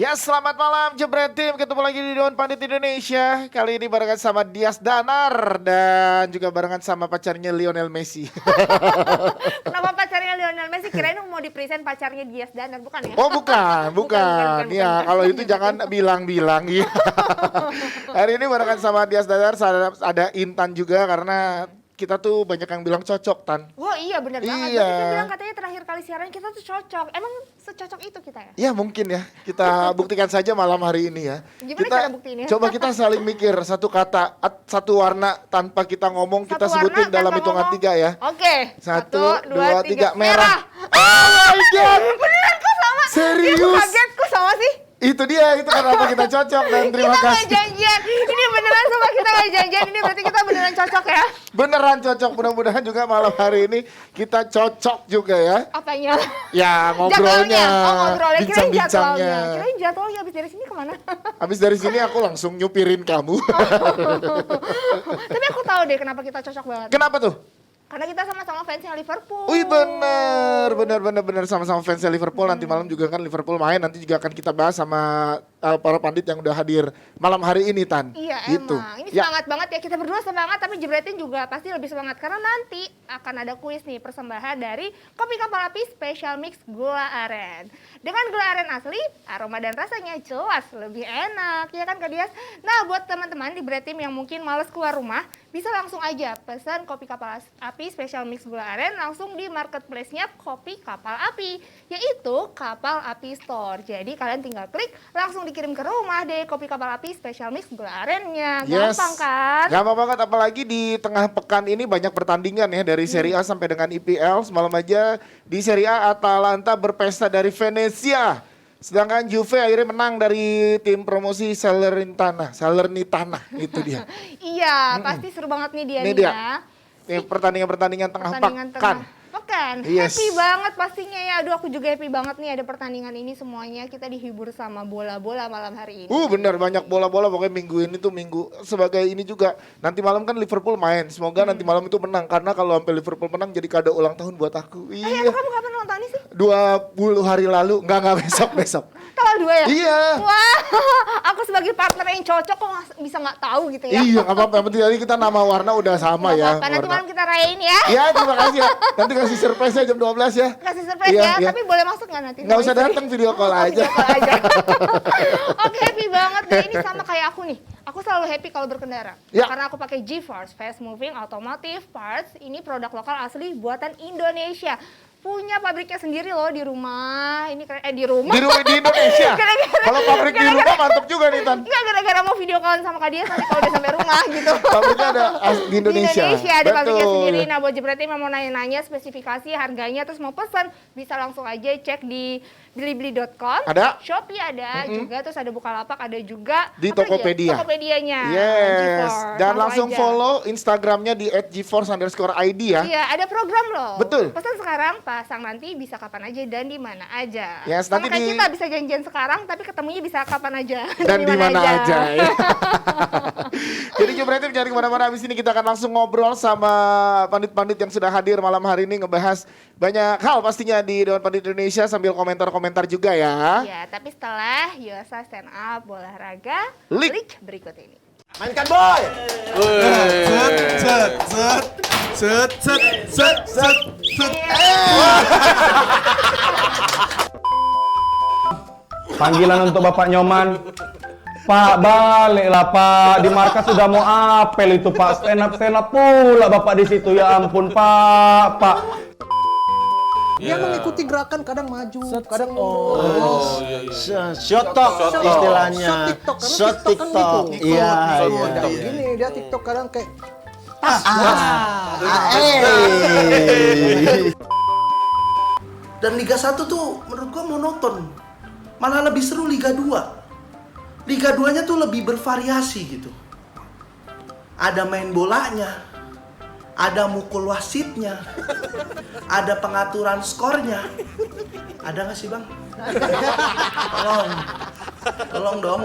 Ya, selamat malam Jebret Tim. Ketemu lagi di Dewan Pandit Indonesia. Kali ini barengan sama Dias Danar dan juga barengan sama pacarnya Lionel Messi. Kenapa pacarnya Lionel Messi? Kirain mau di-present pacarnya Dias Danar, bukan ya? Oh, bukan. Ya, kalau itu jangan bilang-bilang ya. Hari ini barengan sama Dias Danar, ada Intan juga karena kita tuh banyak yang bilang cocok, Tan. Wah iya benar banget. Iya. Kita bilang katanya terakhir kali siaran kita tuh cocok. Emang secocok itu kita ya? Ya mungkin ya, kita buktikan saja malam hari ini ya. Gimana cara buktiinnya? Coba kita saling mikir satu kata, satu warna tanpa kita ngomong, kita Satu sebutin warna dalam tanpa hitungan ngomong. 3 ya. Oke. 1, 2, 3, merah. Oh my God. Beneran kok sama? Serius? Dia kaget kok sama sih? Itu dia, itu kenapa kita cocok dan terima Kita nggak kasih. janjian. Ini beneran sama kita nggak janjian. Ini berarti kita beneran cocok ya? Beneran cocok, mudah-mudahan juga malam hari ini kita cocok juga ya. Apanya? Ya ngobrolnya, Jadwalnya. Oh ngobrolnya. Kirain bincang-bincangnya. jadwalnya. Kirain jadwalnya habis dari sini kemana? Habis dari sini aku langsung nyupirin kamu. Tapi aku tahu deh kenapa kita cocok banget. Kenapa tuh? Karena kita sama-sama fansnya Liverpool. Wih bener sama-sama fansnya Liverpool. Nanti malam juga kan Liverpool main, nanti juga akan kita bahas sama para pandit yang udah hadir malam hari ini, Tan. Iya gitu. emang, ini semangat banget ya, kita berdua semangat tapi Jebretin juga pasti lebih semangat. Karena nanti akan ada kuis nih, persembahan dari Kopi Kapal Api Special Mix Gula Aren. Dengan gula aren asli, aroma dan rasanya jelas lebih enak, ya kan Kak Dias? Nah buat teman-teman di Jebretin yang mungkin males keluar rumah, bisa langsung aja pesan Kopi Kapal Api Special Mix Gula Aren langsung di marketplace-nya Kopi Kapal Api, yaitu Kapal Api Store. Jadi kalian tinggal klik, langsung dikirim ke rumah deh Kopi Kapal Api Special Mix Gula Arennya. Gampang kan? Gampang banget, apalagi di tengah pekan ini banyak pertandingan ya dari Serie A sampai dengan IPL. Semalam aja di Serie A Atalanta berpesta dari Venezia. Sedangkan Juve akhirnya menang dari tim promosi Salernitana itu dia. Iya, pasti seru banget nih dia Ini nih dia. ya. Ini pertandingan tengah Pertandingan pekan. Pekan. Yes. Happy banget pastinya ya. Aduh aku juga happy banget nih ada pertandingan ini semuanya. Kita dihibur sama bola-bola malam hari ini. Bener banyak bola-bola, pokoknya minggu ini tuh minggu sebagai ini juga. Nanti malam kan Liverpool main, semoga nanti malam itu menang. Karena kalau sampai Liverpool menang jadi kado ulang tahun buat aku. Emang kamu kapan ulang tahunnya sih? 20 hari lalu, enggak besok. Tanggal 2 ya? Iya. Wah, aku sebagai partner yang cocok kok bisa nggak tahu gitu ya? Iya, nggak apa-apa. Yang penting tadi kita nama warna udah sama Nggak ya. apa-apa, nanti warna. malam kita rayain ya. Iya, terima kasih ya. Nanti kasih surprise ya jam 12 ya. Kasih surprise Iya, ya, iya. tapi boleh masuk nggak nanti? Nggak usah datang, video call aja. Video call aja. Oke, happy banget deh. Ini sama kayak aku nih. Aku selalu happy kalau berkendara. Ya. Karena aku pakai GeForce Fast Moving Automotive Parts. Ini produk lokal asli buatan Indonesia. Punya pabriknya sendiri loh di rumah. Ini di rumah. Di Indonesia. Gara-gara- Kalau pabrik di rumah mantap juga nih, Tan. Enggak, gara-gara mau video callan sama Kak Dias nanti kalau udah sampai rumah gitu. Pabriknya ada di Indonesia. Di Indonesia ada pabriknya Betul. sendiri. Nah buat Jebretin yang mau nanya-nanya spesifikasi harganya terus mau pesan, bisa langsung aja cek di bilibeli.com. Ada. Shopee ada juga, terus ada Bukalapak, ada juga Di apa Tokopedia. aja? Tokopedianya. Yes. GeForce. Dan langsung aja. follow Instagramnya di @geforce_id ya. Iya, ada program loh. Betul. Pesan sekarang, pasang nanti bisa kapan aja dan di mana aja. Yes, Sama nanti kayak di- kita bisa janjian sekarang, tapi ketemunya bisa kapan aja. Dan di mana aja ya. Jadi Jebretin jangan kemana-mana, habis ini kita akan langsung ngobrol sama pandit-pandit yang sudah hadir malam hari ini, ngebahas banyak hal pastinya di Dewan Pandit Indonesia sambil komentar-komentar juga ya. Ya, tapi setelah Yosa stand up olahraga, League. League berikut ini. Mainkan boy. Set. Panggilan untuk Bapak Nyoman. Pak, baliklah Pak. Di markas sudah mau apel itu Pak. Stand up pula Bapak di situ. Ya ampun Pak. Dia mengikuti gerakan, kadang maju, kadang Shot talk istilahnya. Shot TikTok, karena Shot TikTok kan gitu. Iya, Kadang gini, dia TikTok kadang kayak Dan Liga 1 tuh menurut gua monoton. Malah lebih seru Liga 2. Liga 2-nya tuh lebih bervariasi gitu. Ada main bolanya, ada mukul wasitnya, ada pengaturan skornya. Ada nggak sih Bang? Tolong dong.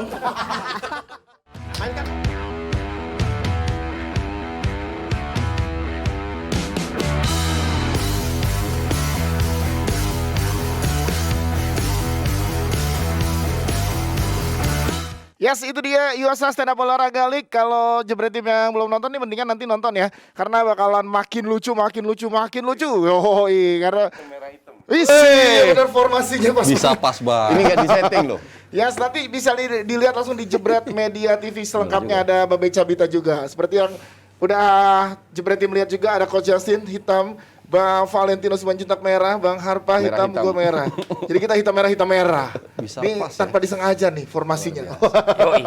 Yes, itu dia USA Stand Up Olahraga League. Kalau jebret tim yang belum nonton nih mendingan nanti nonton ya. Karena bakalan makin lucu. Yoi, karena Isi, bener formasinya pas. Bisa pas banget. Ini nggak disetting loh. Yes, nanti bisa dilihat langsung di Jebret Media TV selengkapnya, ada Babe Cabita juga. Seperti yang udah Jebret tim lihat juga, ada Coach Justin hitam, Bang Valentino Simanjuntak merah, Bang Harpa hitam, Merah-hitam. gue merah. Jadi kita hitam merah. Bisa Ini pas tanpa disengaja nih formasinya. Yoi.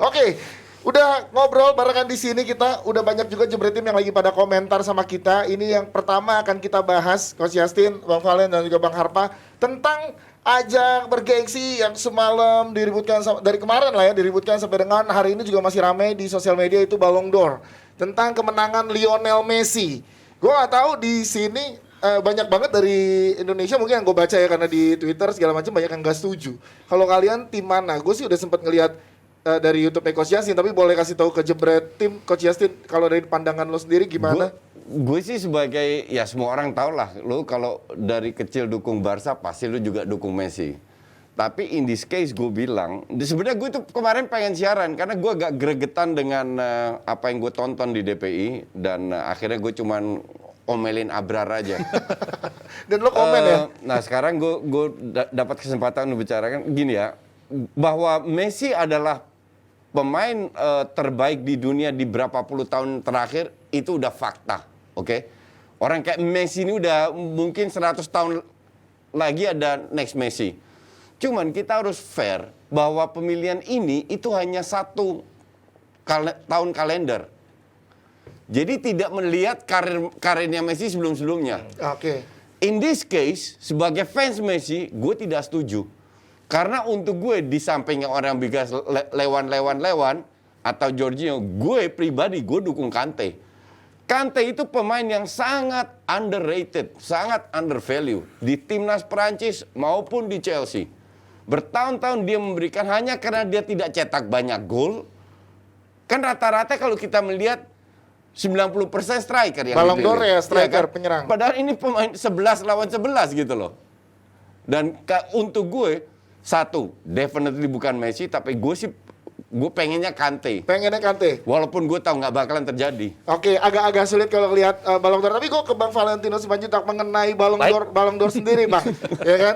Oke, udah ngobrol barengan di sini, kita udah banyak juga Jebret tim yang lagi pada komentar sama kita. Ini yang pertama akan kita bahas, Coach Justin, Bang Valen dan juga Bang Harpa, tentang ajang bergengsi yang semalam diributkan dari kemarin lah ya, diributkan sampai dengan hari ini juga masih ramai di sosial media, itu Ballon d'Or, tentang kemenangan Lionel Messi. Gue gak tahu di sini banyak banget dari Indonesia mungkin yang gue baca ya, karena di Twitter segala macam banyak yang gak setuju. Kalau kalian tim mana? Gue sih udah sempat ngelihat dari YouTube Coach Justin, tapi boleh kasih tahu ke Jebret tim Coach Justin kalau dari pandangan lo sendiri gimana? Gue sih sebagai, ya semua orang tahu lah, lu kalau dari kecil dukung Barca pasti lu juga dukung Messi. Tapi in this case gue bilang, sebenarnya gue tuh kemarin pengen siaran karena gue agak gregetan dengan apa yang gue tonton di DPI, dan akhirnya gue cuman omelin Abrar aja. Dan lo komen ya? Nah sekarang gue dapat kesempatan untuk bicarakan gini ya, bahwa Messi adalah pemain terbaik di dunia di berapa puluh tahun terakhir, itu udah fakta. Oke, orang kayak Messi ini udah mungkin 100 tahun lagi ada next Messi. Cuman kita harus fair bahwa pemilihan ini itu hanya satu tahun kalender. Jadi tidak melihat karirnya Messi sebelum-sebelumnya. Oke. In this case, sebagai fans Messi, gue tidak setuju. Karena untuk gue, di sampingnya orang bigas Lewan atau Jorginho, gue pribadi, gue dukung Kante. Kante itu pemain yang sangat underrated, sangat undervalue di timnas Prancis maupun di Chelsea. Bertahun-tahun dia memberikan hanya karena dia tidak cetak banyak gol. Kan rata-rata kalau kita melihat 90% striker yang Ballon dipilih. d'Or ya, striker, Iya kan? penyerang. Padahal ini pemain 11 lawan 11 gitu loh. Dan untuk gue, satu, definitely bukan Messi, tapi gue pengennya Kante. Pengennya Kante. Walaupun gue tahu nggak bakalan terjadi. Oke, agak-agak sulit kalau lihat Ballon d'Or. Tapi gue ke Bang Valentino Simanjuntak mengenai Ballon d'Or sendiri, Bang. Ya kan?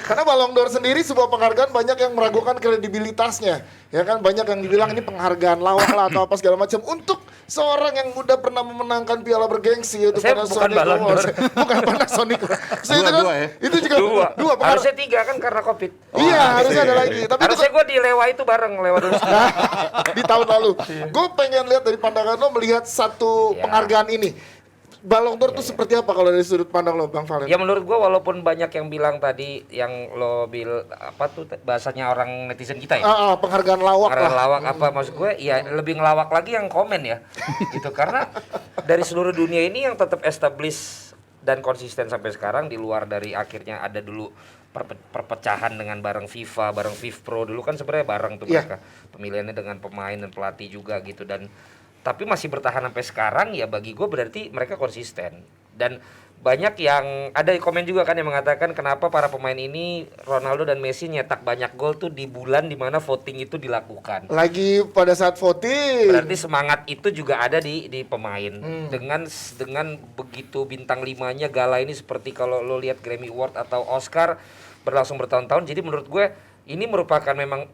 Karena Ballon d'Or sendiri sebuah penghargaan banyak yang meragukan kredibilitasnya. Ya kan? Banyak yang dibilang ini penghargaan lawak lah atau apa segala macam. Untuk seorang yang udah pernah memenangkan piala bergengsi yaitu Saya bukan Panasonic Ballon d'Or. Awards. Bukan Panasonic. Dua-dua ya? Itu juga dua Harusnya 3 kan karena COVID. Iya, harusnya ada lagi. Tapi itu Harusnya gue di Lewa itu bareng, Lewa dulu. di tahun lalu. Gue pengen lihat dari pandangan lo melihat satu Ya. penghargaan ini. Ballon d'Or tuh seperti apa kalau dari sudut pandang lo, Bang Valen? Ya menurut gue walaupun banyak yang bilang tadi yang lo apa tuh bahasanya orang netizen kita ya. Penghargaan lawak Karena lah. lawak apa maksud gue ya lebih ngelawak lagi yang komen ya. Gitu karena dari seluruh dunia ini yang tetap establish dan konsisten sampai sekarang di luar dari akhirnya ada dulu perpecahan dengan bareng FIFA, bareng FIFPro dulu kan sebenarnya bareng tuh Iya. mereka. Pemilihannya dengan pemain dan pelatih juga gitu dan tapi masih bertahan sampai sekarang ya bagi gue berarti mereka konsisten. Dan banyak yang ada komen juga kan yang mengatakan kenapa para pemain ini Ronaldo dan Messi nyetak banyak gol tuh di bulan dimana voting itu dilakukan. Lagi pada saat voting. Berarti semangat itu juga ada di pemain. Dengan begitu bintang 5-nya gala ini seperti kalau lo lihat Grammy Award atau Oscar berlangsung bertahun-tahun. Jadi menurut gue ini merupakan memang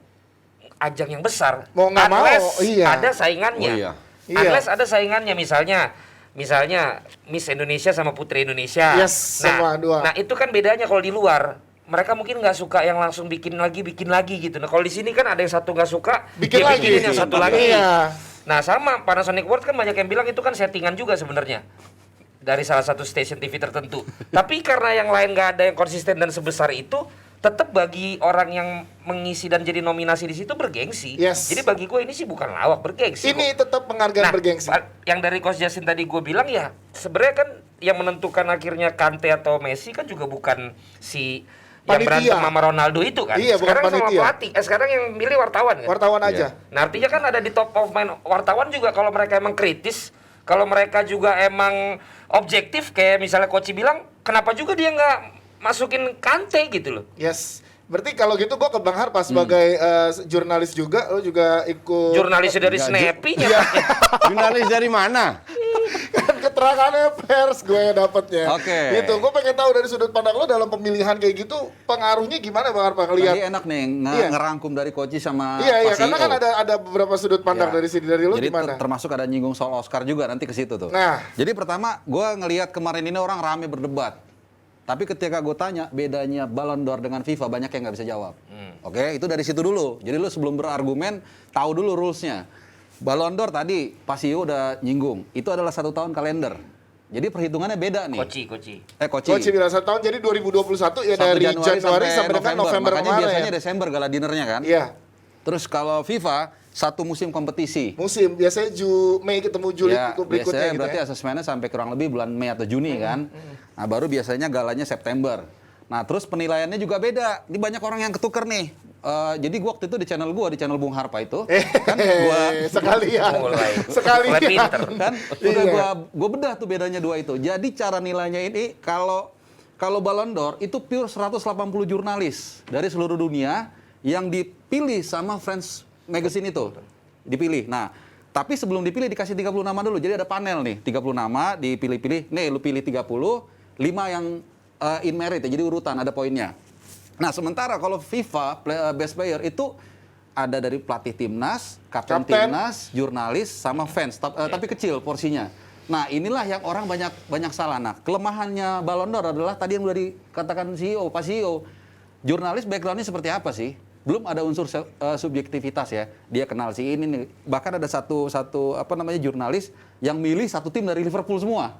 ajang yang besar. Mau nggak mau, Unless iya. ada saingannya. Oh iya. Iya. Unless ada saingannya misalnya Miss Indonesia sama Putri Indonesia. Yes, sama dua. Nah itu kan bedanya kalau di luar. Mereka mungkin nggak suka yang langsung bikin lagi gitu. Nah kalau di sini kan ada yang satu nggak suka, Bikin dia lagi. bikinin yang satu lagi. Iya. Nah sama Panasonic World kan banyak yang bilang itu kan settingan juga sebenarnya dari salah satu stasiun TV tertentu. Tapi karena yang lain nggak ada yang konsisten dan sebesar itu, tetap bagi orang yang mengisi dan jadi nominasi di situ bergengsi. Yes. Jadi bagi gue ini sih bukan lawak, bergengsi. Ini tetap penghargaan bergengsi. Yang dari Coach Justin tadi gue bilang ya sebenarnya kan yang menentukan akhirnya Kante atau Messi kan juga bukan si yang Panitia. berantem sama Ronaldo itu kan. Iya, bukan sekarang sama panitia. pelatih. Sekarang yang milih wartawan kan. Wartawan aja. Nah artinya kan ada di top of mind wartawan juga kalau mereka emang kritis, kalau mereka juga emang objektif kayak misalnya Coach bilang, kenapa juga dia nggak masukin Kante gitu loh. Yes. Berarti kalau gitu gue ke Bang Harpa sebagai jurnalis juga, lo juga ikut Jurnalisnya dari Enggak, Snappy Iya. Jurnalis dari mana? kan keterangannya pers gue yang dapetnya. Oke. Gitu, gue pengen tahu dari sudut pandang lo dalam pemilihan kayak gitu, pengaruhnya gimana Bang Harpa ngelihat? Tadi enak nih Iya. ngerangkum dari Koci sama Iya, Pak karena CEO. kan ada beberapa sudut pandang Ya. dari sini, dari lo Jadi gimana? termasuk ada nyinggung soal Oscar juga nanti ke situ tuh. Nah. Jadi pertama gue ngelihat kemarin ini orang rame berdebat. Tapi ketika gue tanya bedanya Ballon d'Or dengan FIFA banyak yang nggak bisa jawab. Oke, itu dari situ dulu. Jadi lu sebelum berargumen tahu dulu rulesnya. Ballon d'Or tadi Pak CEO udah nyinggung. Itu adalah 1 tahun kalender. Jadi perhitungannya beda nih. Koci. Koci. Coach bilang 1 tahun, jadi 2021 ya 1 dari Januari sampai dengan November Makanya kemarin. biasanya Desember gala dinernya kan. Iya, Terus kalau FIFA 1 musim kompetisi. musim biasanya Mei ketemu Juli Ya, berikutnya biasanya gitu berarti ya. asesmennya sampai kurang lebih bulan Mei atau Juni kan. Nah, baru biasanya galanya September. Nah, terus penilaiannya juga beda. Ini banyak orang yang ketuker nih. Jadi gua waktu itu di channel Bung Harpa itu, kan gua sekalian. Mulai Sekalian. pinter. kan udah Iya. gua bedah tuh bedanya dua itu. Jadi cara nilainya ini kalau Ballon d'Or itu pure 180 jurnalis dari seluruh dunia yang dipilih sama French Magazine itu. Dipilih. Nah, tapi sebelum dipilih dikasih 30 nama dulu. Jadi ada panel nih, 30 nama dipilih-pilih. Nih, lu pilih 30, 5 yang in merit ya. Jadi urutan ada poinnya. Nah, sementara kalau FIFA Best Player itu ada dari pelatih timnas, kapten timnas, jurnalis sama fans, tapi kecil porsinya. Nah, inilah yang orang banyak salah. Nah, kelemahannya Ballon d'Or adalah tadi yang udah dikatakan CEO, Pak CEO. Jurnalis background-nya seperti apa sih? Belum ada unsur subjektivitas ya. Dia kenal si ini nih. Bahkan ada satu jurnalis yang milih satu tim dari Liverpool semua.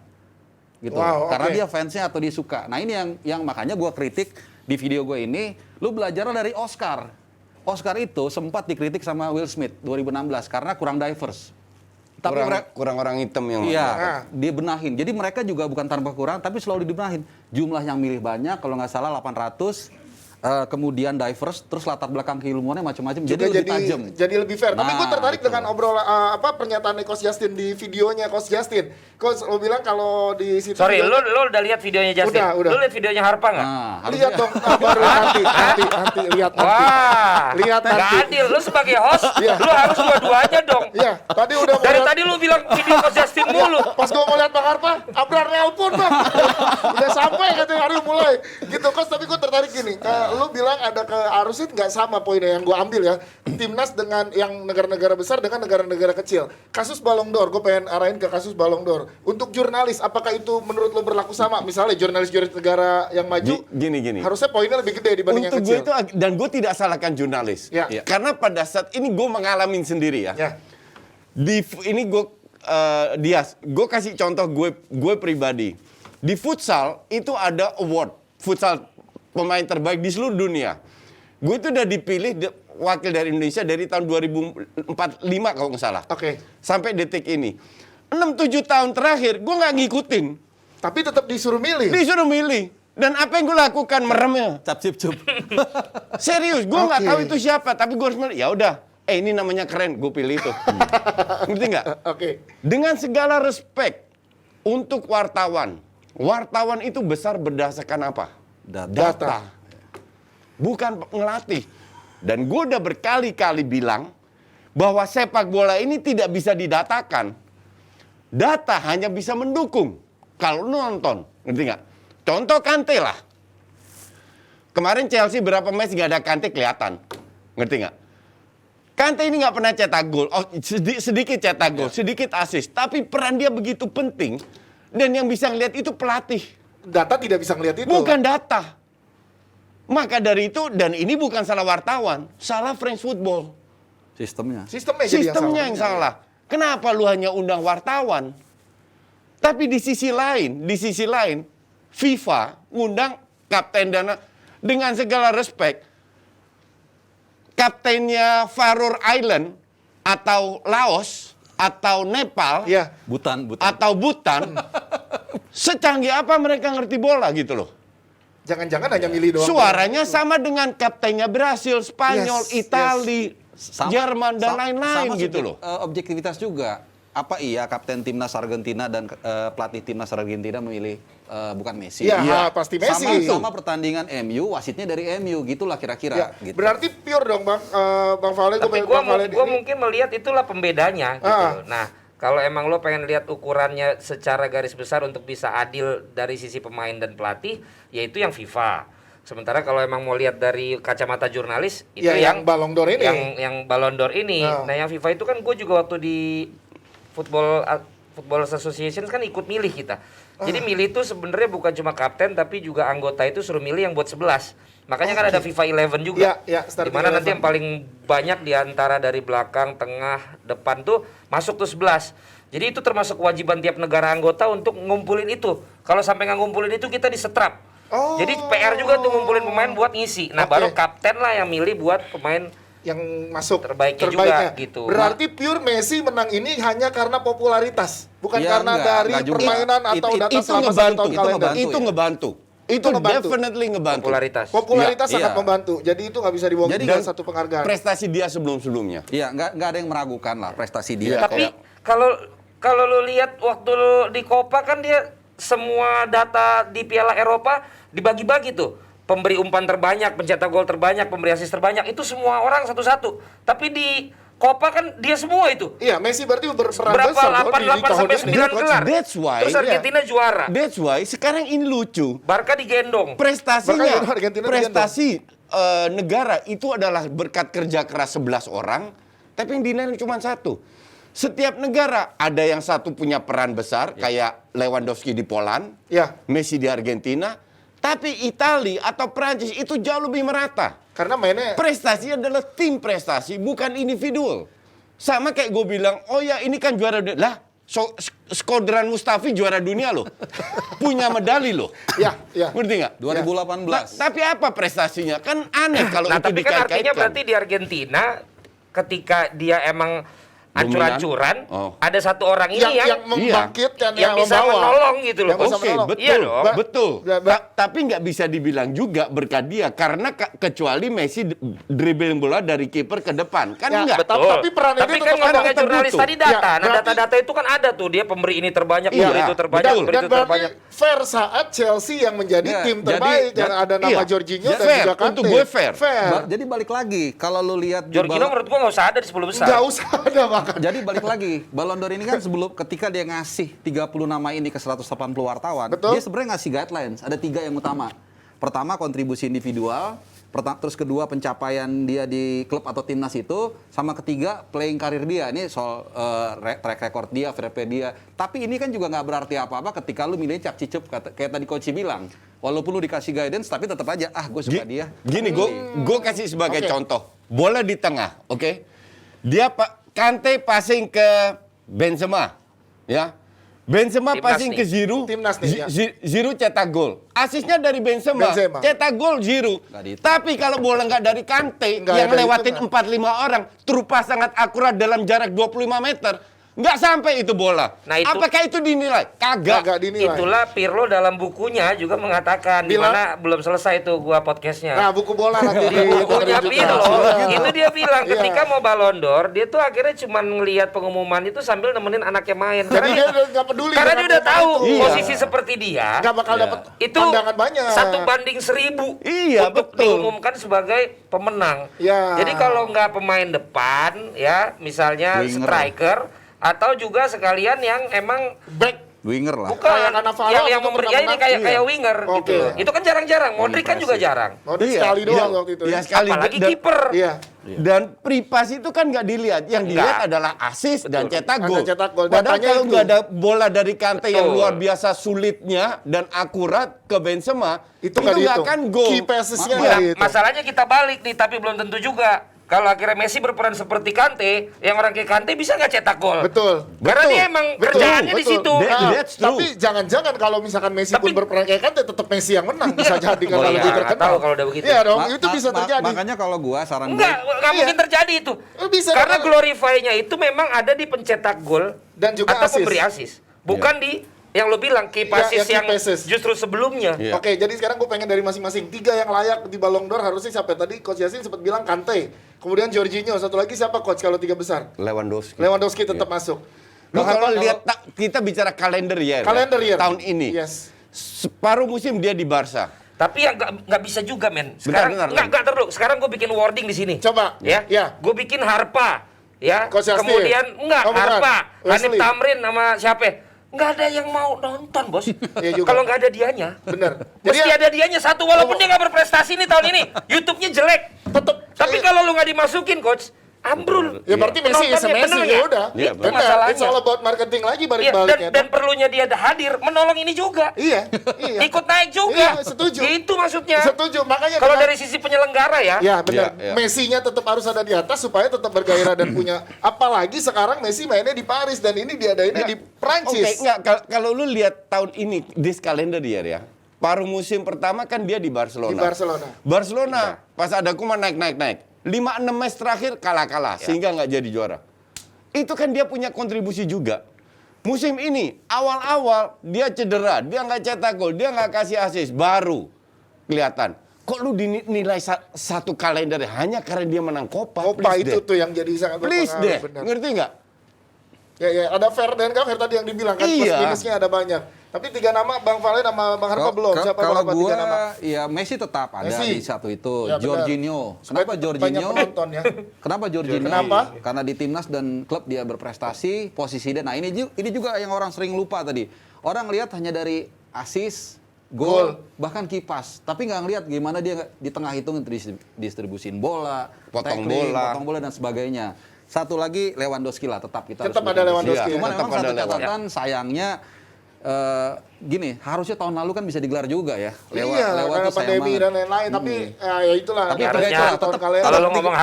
Gitu. Wow, Karena oke. dia fansnya atau dia suka. Nah, ini yang makanya gue kritik di video gue ini, lu belajar dari Oscar. Oscar itu sempat dikritik sama Will Smith 2016 karena kurang diverse. Tapi kurang orang hitam yang iya, dibenahin. Jadi mereka juga bukan tanpa kurang, tapi selalu dibenahin. Jumlah yang milih banyak, kalau nggak salah 800. Kemudian diverse, terus latar belakang keilmuannya macam-macam, jadi lebih tajam. Jadi lebih fair. Tapi gue Nah, tertarik itu. dengan obrolan pernyataan Coach Justin di videonya Coach Justin. Coach lo bilang kalau di situ. Sorry, lo udah lihat videonya Justin? Udah. Lo lihat videonya Harpa nggak? Nah, Lihat dong, baru nanti lihat nanti. Wah, Lihat nggak nanti. adil. Lo sebagai host, Iya. lo harus dua-duanya dong. Iya, tadi udah mau Dari lihat- tadi lo bilang video Coach Justin mulu. Pas gue mau lihat Bang Harpa, Abrar nelpon Bang. Udah sampai katanya hari mulai. Gitu Coach, tapi gue tertarik gini. Lu bilang ada harusnya nggak sama poinnya yang gue ambil ya. Timnas dengan yang negara-negara besar dengan negara-negara kecil. Kasus Ballon d'Or, gue pengen arahin ke kasus Ballon d'Or. Untuk jurnalis, apakah itu menurut lo berlaku sama? Misalnya jurnalis-jurnalis negara yang maju, Gini. harusnya poinnya lebih gede dibanding yang Untuk gue kecil. itu, dan gue tidak salahkan jurnalis. Ya. Iya. Karena pada saat ini gue mengalami sendiri ya. Ya. Ini gue Dias, gue kasih contoh gue pribadi. Di futsal itu ada award futsal pemain terbaik di seluruh dunia. Gue itu udah dipilih wakil dari Indonesia dari tahun 2005 kalau nggak salah. Oke. Sampai detik ini. 6-7 tahun terakhir gue nggak ngikutin. Tapi tetap disuruh milih. Disuruh milih. Dan apa yang gue lakukan? Meremnya. cap cip cup. Serius, gue nggak Oke. tahu itu siapa, tapi gue harus milih. Ya udah, ini namanya keren, gue pilih itu. Ngerti nggak? Oke. Dengan segala respect untuk wartawan, wartawan itu besar berdasarkan apa? Data. Bukan ngelatih. Dan gue udah berkali-kali bilang bahwa sepak bola ini tidak bisa didatakan. Data hanya bisa mendukung kalau lu nonton, ngerti nggak? Contoh Kante lah. Kemarin Chelsea berapa match nggak ada Kante kelihatan, ngerti nggak? Kante ini nggak pernah cetak gol, sedikit cetak gol, sedikit assist, tapi peran dia begitu penting dan yang bisa ngelihat itu pelatih, Data tidak bisa ngelihat itu. bukan data. Maka dari itu, dan ini bukan salah wartawan, salah French football. Sistemnya. Sistemnya Yang salah. Kenapa lu hanya undang wartawan? Tapi di sisi lain, FIFA ngundang kapten dengan segala respect, kaptennya Faroe Island atau Laos atau Nepal Iya. Butan. atau Bhutan, secanggih apa mereka ngerti bola gitu loh. Jangan-jangan hanya milih doang. Suaranya sama dengan kaptennya Brasil, Spanyol, Yes, Itali, Sama- Jerman dan sama lain-lain gitu loh. Objektivitas juga. apa iya kapten timnas Argentina dan pelatih timnas Argentina memilih bukan Messi? Iya, pasti Messi. Sama pertandingan MU, wasitnya dari MU, gitulah kira-kira. Ya, Gitu. berarti pure dong Bang Valen. Tapi gue mungkin melihat itulah pembedanya gitu. Nah, kalau emang lo pengen lihat ukurannya secara garis besar untuk bisa adil dari sisi pemain dan pelatih, yaitu yang FIFA. Sementara kalau emang mau lihat dari kacamata jurnalis, itu ya, yang Ballon d'Or ini. Yang Ballon d'Or ini. Nah, yang FIFA itu kan gue juga waktu di Football Association kan ikut milih kita. Jadi milih itu sebenarnya bukan cuma kapten tapi juga anggota itu suruh milih yang buat 11. Makanya kan ada FIFA 11 juga. Di mana nanti yang paling banyak di antara dari belakang, tengah, depan tuh masuk tuh 11. Jadi itu termasuk kewajiban tiap negara anggota untuk ngumpulin itu. Kalau sampai nggak ngumpulin itu kita disetrap. Jadi PR juga tuh ngumpulin pemain buat ngisi. Nah, baru kapten lah yang milih buat pemain yang masuk terbaiknya juga gitu. Berarti pure Messi menang ini hanya karena popularitas, bukan karena dari permainan atau data selama 1 tahun kalender. Itu ngebantu. Itu definitely ngebantu. Popularitas sangat membantu. Jadi itu nggak bisa dibohongin dengan satu penghargaan. Prestasi dia sebelum-sebelumnya. Iya, nggak ada yang meragukan lah prestasi dia. Tapi kalau lu lihat waktu lu di Copa kan dia semua data di Piala Eropa dibagi-bagi tuh. Pemberi umpan terbanyak, pencetak gol terbanyak, pemberi assist terbanyak, itu semua orang satu-satu. Tapi di Copa kan dia semua itu. Iya, Messi berarti berperan berapa besar 8 sampai 9 gelar. That's why. Terus Argentina juara. That's why sekarang ini lucu. Barca digendong. Prestasinya, Argentina prestasi negara itu adalah berkat kerja keras 11 orang, tapi yang dinilai cuma satu. Setiap negara ada yang satu punya peran besar, kayak Lewandowski di Poland, Messi di Argentina. Tapi Italia atau Prancis itu jauh lebih merata. Karena mainnya prestasi adalah tim prestasi, bukan individual. Sama kayak gue bilang, oh ya ini kan juara dunia. Lah, Skodran Mustafi juara dunia loh. Punya medali loh. Ya. Ngerti nggak? 2018. Tapi apa prestasinya? Kan aneh kalau itu tapi kan artinya dikait-kaitkan. berarti di Argentina ketika dia emang ancur-ancuran, ada satu orang ini yang membangkitkan, yang bisa menolong gitu loh. Oke, betul, iya dong. betul. Tapi nggak bisa dibilang juga berkat dia, karena kecuali Messi dribbling bola dari kiper ke depan, kan enggak. Tapi peran tapi ini kan ngomongnya jurnalis tadi data, nah data-data itu kan ada tuh, dia pemberi ini terbanyak, pemberi itu terbanyak, pemberi itu terbanyak. Fair saat Chelsea yang menjadi tim terbaik, yang ada nama Jorginho dan juga Kante. Untuk gue fair. Jadi balik lagi, kalau lu lihat Jorginho menurut gua nggak usah ada di 10 besar. Nggak usah ada bahkan. Jadi balik lagi, Ballon d'Or ini kan sebelum ketika dia ngasih 30 nama ini ke 180 wartawan, dia sebenarnya ngasih guidelines, ada 3 yang utama. Pertama, kontribusi individual, terus kedua pencapaian dia di klub atau timnas itu, sama ketiga playing karir dia. Ini soal track record dia, fair play dia. Tapi ini kan juga nggak berarti apa-apa ketika lu milih cap cicup kayak tadi Coach bilang. Walaupun lu dikasih guidance, tapi tetap aja gue suka dia. Gini, gue kasih sebagai contoh. Bola di tengah, oke? Dia Kante passing ke Benzema, ya. Benzema passing ke Giroud, Giroud cetak gol. Asisnya dari Benzema. Cetak gol Giroud. Tapi kalau bola nggak dari Kante, yang lewatin 4-5 orang, terupas sangat akurat dalam jarak 25 meter, nggak sampai itu bola. Nah, itu, apakah itu dinilai? Kagak dinilai. Itulah Pirlo dalam bukunya juga mengatakan, di mana belum selesai tuh gua podcastnya. Nah, buku bola nanti di bukunya Pirlo, itu dia bilang ketika mau Ballon d'Or, dia tuh akhirnya cuma ngelihat pengumuman itu sambil nemenin anaknya main. Jadi dia nggak peduli. Karena dia udah tahu posisi seperti dia, nggak bakal dapat itu pandangan banyak. 1/1000 untuk diumumkan sebagai pemenang. Jadi kalau nggak pemain depan, ya misalnya striker, atau juga sekalian yang emang winger lah. Bukan, yang memberi ini kayak winger gitu loh. Itu kan jarang-jarang. Modric kan juga jarang. Modric sekali doang waktu itu. Ya, sekali. Apalagi kiper. Dan privasi itu kan nggak dilihat. Yang dilihat adalah assist dan cetak gol. Padahal Datanya kalau nggak ada bola dari Kante yang luar biasa sulitnya dan akurat ke Benzema, itu nggak akan gol. Key passesnya masalahnya kita balik nih, tapi belum tentu juga. Kalau akhirnya Messi berperan seperti Kante, yang orang kayak Kante bisa nggak cetak gol? Betul. Karena dia emang kerjaannya di situ. Tapi jangan-jangan kalau misalkan Messi pun berperan kayak Kante, tetap Messi yang menang. Bisa jadi kalau lebih terkenal. Tahu kalau udah begitu. Iya dong, itu bisa terjadi. Makanya kalau gua saran nggak mungkin terjadi itu. Karena glorify-nya itu memang ada di pencetak gol dan juga atau pemberi assist. Bukan di yang lo bilang key passes yang justru sebelumnya. Oke, jadi sekarang gue pengen dari masing-masing 3 yang layak di Ballon d'Or harusnya siapa? Tadi Coach Yasin sempat bilang Kante, kemudian Jorginho, satu lagi siapa Coach kalau 3 besar? Lewandowski. Lewandowski tetap masuk. Lu Bang kalau Harpa, lihat kita bicara kalender year, Kalender year. tahun ini, Yes. separuh musim dia di Barca. Tapi yang nggak bisa juga, men. Sekarang Bentar, nggak terlalu. Sekarang gue bikin wording di sini. Coba. Ya. Ya. Gue bikin Harpa. Ya. Coach Yastir. Kemudian enggak Oh, bukan. Harpa, Hanif Wesley. Tamrin sama siapa? Nggak ada yang mau nonton, Bos. Iya juga. Kalau nggak ada dianya. Bener. Mesti ada dianya satu, walaupun Oh. dia nggak berprestasi nih tahun ini. YouTube-nya jelek. Tetep. Tapi kalau lu nggak dimasukin, Coach, ambrul. Ya berarti Messi is Penontonnya, Messi, bener ya nggak? udah. Iya, Itu Benar. masalahnya. It's all about marketing lagi Iya, balik-baliknya. dan perlunya dia ada hadir, menolong ini juga. Iya, iya. Ikut naik juga. Iya, setuju. Itu maksudnya. Setuju. Makanya Kalau dengan- dari sisi penyelenggara ya, Ya benar. Iya, iya. Messi-nya tetap harus ada di atas supaya tetap bergairah dan punya. Apalagi sekarang Messi mainnya di Paris dan ini diadainnya di Oke, Prancis. enggak kalau lu lihat tahun ini this calendar year ya. Paruh musim pertama kan dia di Barcelona. Di Barcelona. Barcelona pas ada Koeman naik. 5-6 match terakhir kalah sehingga nggak jadi juara. Itu kan dia punya kontribusi juga. Musim ini awal-awal dia cedera, dia nggak cetak gol, dia nggak kasih assist, baru kelihatan. Kok lu dinilai satu kalender hanya karena dia menang Copa? Copa Please itu deh. tuh yang jadi sangat Please berpengaruh, deh, benar. ngerti nggak? Ya, ada fair dan fair tadi yang dibilang kan plus Iya. minusnya ada banyak. Tapi 3 nama Bang Valen sama Bang Harpa belum. Siapa Kalau Bang Harpa 3 nama? gua ya Messi tetap ada Messi. di satu itu. Ya, benar. Jorginho. Kenapa Supaya Jorginho? banyak penonton ya. Kenapa Jorginho? Kenapa? Karena di timnas dan klub dia berprestasi, posisi dia. Nah, ini juga yang orang sering lupa tadi. Orang lihat hanya dari assist, gol, bahkan kipas. Tapi nggak ngelihat gimana dia di tengah itu distribusin bola, Potong bola dan sebagainya. Satu lagi Lewandowski lah, tetap kita Tetap harus ada bilang. Lewandowski. Cuman Tetap memang ada satu Lewandowski. catatan sayangnya gini, harusnya tahun lalu kan bisa digelar juga ya. Iya, lewat karena tuh sayang pandemi banget. dan lain-lain. Tapi ya itulah. Tapi harusnya harusnya tahun tetap- kalian. kalau lu ngomong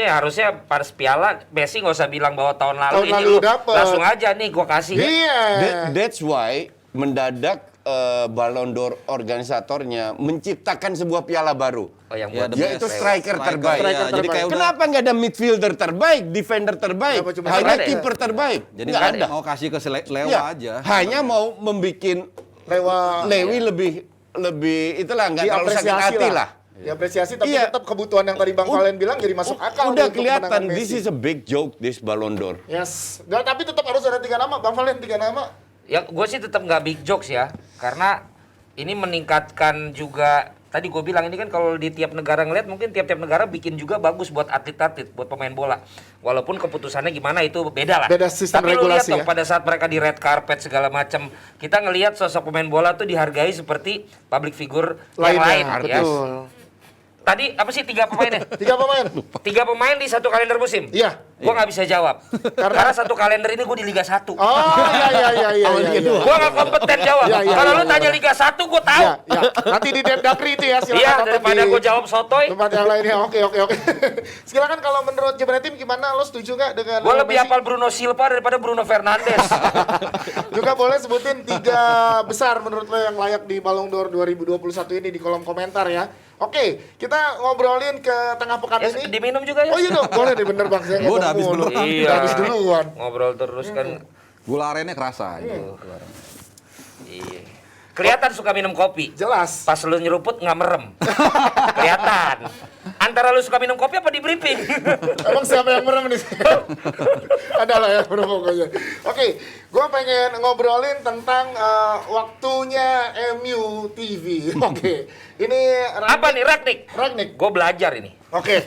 harusnya pas piala Messi nggak usah bilang bahwa tahun lalu Tahun ini lalu lu dapet. langsung aja nih gua kasih. Iya. That's why mendadak Ballon d'Or organisatornya menciptakan sebuah piala baru. Oh, yang Ya, buat the Yaitu best. striker terbaik. Iya, Striker jadi terbaik. kayak udah Kenapa nggak ada midfielder terbaik, defender terbaik, Kenapa cuma hanya ada ya? kiper terbaik? jadi Nggak ada. mau kasih ke Lewa Ya, aja. hanya mau membuat Lewat Lewi lebih itulah nggak terlalu sakit hati lah. Diapresiasi tapi Iya. tetap kebutuhan yang tadi Bang Valen bilang jadi masuk akal. Udah untuk kelihatan, kemenangan this Messi. is a big joke, this Ballon d'Or. Yes. Nggak, tapi tetap harus ada 3 nama. Bang Valen 3 nama. Ya gue sih tetap nggak big jokes ya, karena ini meningkatkan juga. Tadi gue bilang ini kan kalau di tiap negara ngeliat mungkin tiap-tiap negara bikin juga bagus buat atlet-atlet, buat pemain bola. Walaupun keputusannya gimana itu beda lah. Beda sistem Tapi lu lihat regulasi dong ya. pada saat mereka di red carpet segala macam, kita ngelihat sosok pemain bola tuh dihargai seperti public figure yang lain. Ya. Betul. Tadi apa sih 3 pemainnya? 3 pemain. 3 pemain di satu kalender musim? Iya. Gua nggak bisa jawab. Karena satu kalender ini gue di Liga 1. Oh, iya. Gua nggak kompeten jawab. Iya, iya, Kalau iya, lu tanya iya. Liga 1 gua tahu. Iya. Nanti di Depdakri itu ya, silakan Iya, nonton daripada di gua jawab sotoy. tempat yang lainnya. Oke. Silakan kalau menurut Jebretim gimana? Lo setuju nggak dengan Gua lebih Messi? hafal Bruno Silva daripada Bruno Fernandes. Juga boleh sebutin 3 besar menurut lo yang layak di Ballon d'Or 2021 ini di kolom komentar ya. Oke, kita ngobrolin ke tengah pekan Ya, ini. diminum juga ya. Oh iya dong, boleh deh bener Bang. Saya Gua ngomong udah habis mulu. duluan. Iya. Udah habis duluan. Ngobrol terus kan. Gula arennya kerasa gitu. Iya. Kelihatan suka minum kopi. Jelas. Pas lu nyeruput nggak merem. Kelihatan. Antara lu suka minum kopi apa di briefing? Emang siapa yang merem nih? Adalah yang merem pokoknya. Oke, gue pengen ngobrolin tentang waktunya MU TV. Oke, ini Apa nih, Ragnik? Ragnik. Gue belajar ini. Oke,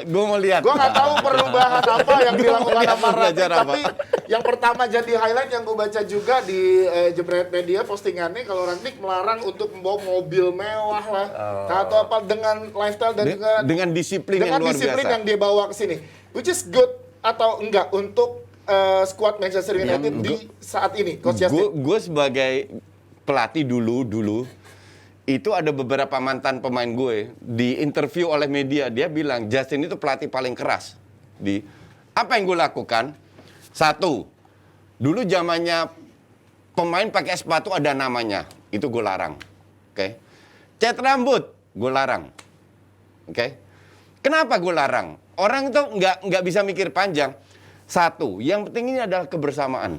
Gue mau lihat. gue nggak tahu perubahan apa yang dilakukan Dia sama Ragnik, belajar apa? tapi yang pertama jadi highlight yang gue baca juga di Jebret Media postingannya kalau Ragnik melarang untuk membawa mobil mewah lah, atau apa dengan lifestyle dan juga Dengan disiplin yang luar disiplin biasa. yang dia bawa ke sini, which is good atau enggak untuk squad Manchester United di saat ini, Coach Justin? Gue sebagai pelatih dulu itu ada beberapa mantan pemain gue di interview oleh media, dia bilang Justin itu pelatih paling keras. Di apa yang gue lakukan? Satu, dulu zamannya pemain pakai sepatu ada namanya, itu gue larang. Oke. Cat rambut, gue larang. Oke. Kenapa gue larang? Orang itu nggak bisa mikir panjang. Satu, yang penting ini adalah kebersamaan.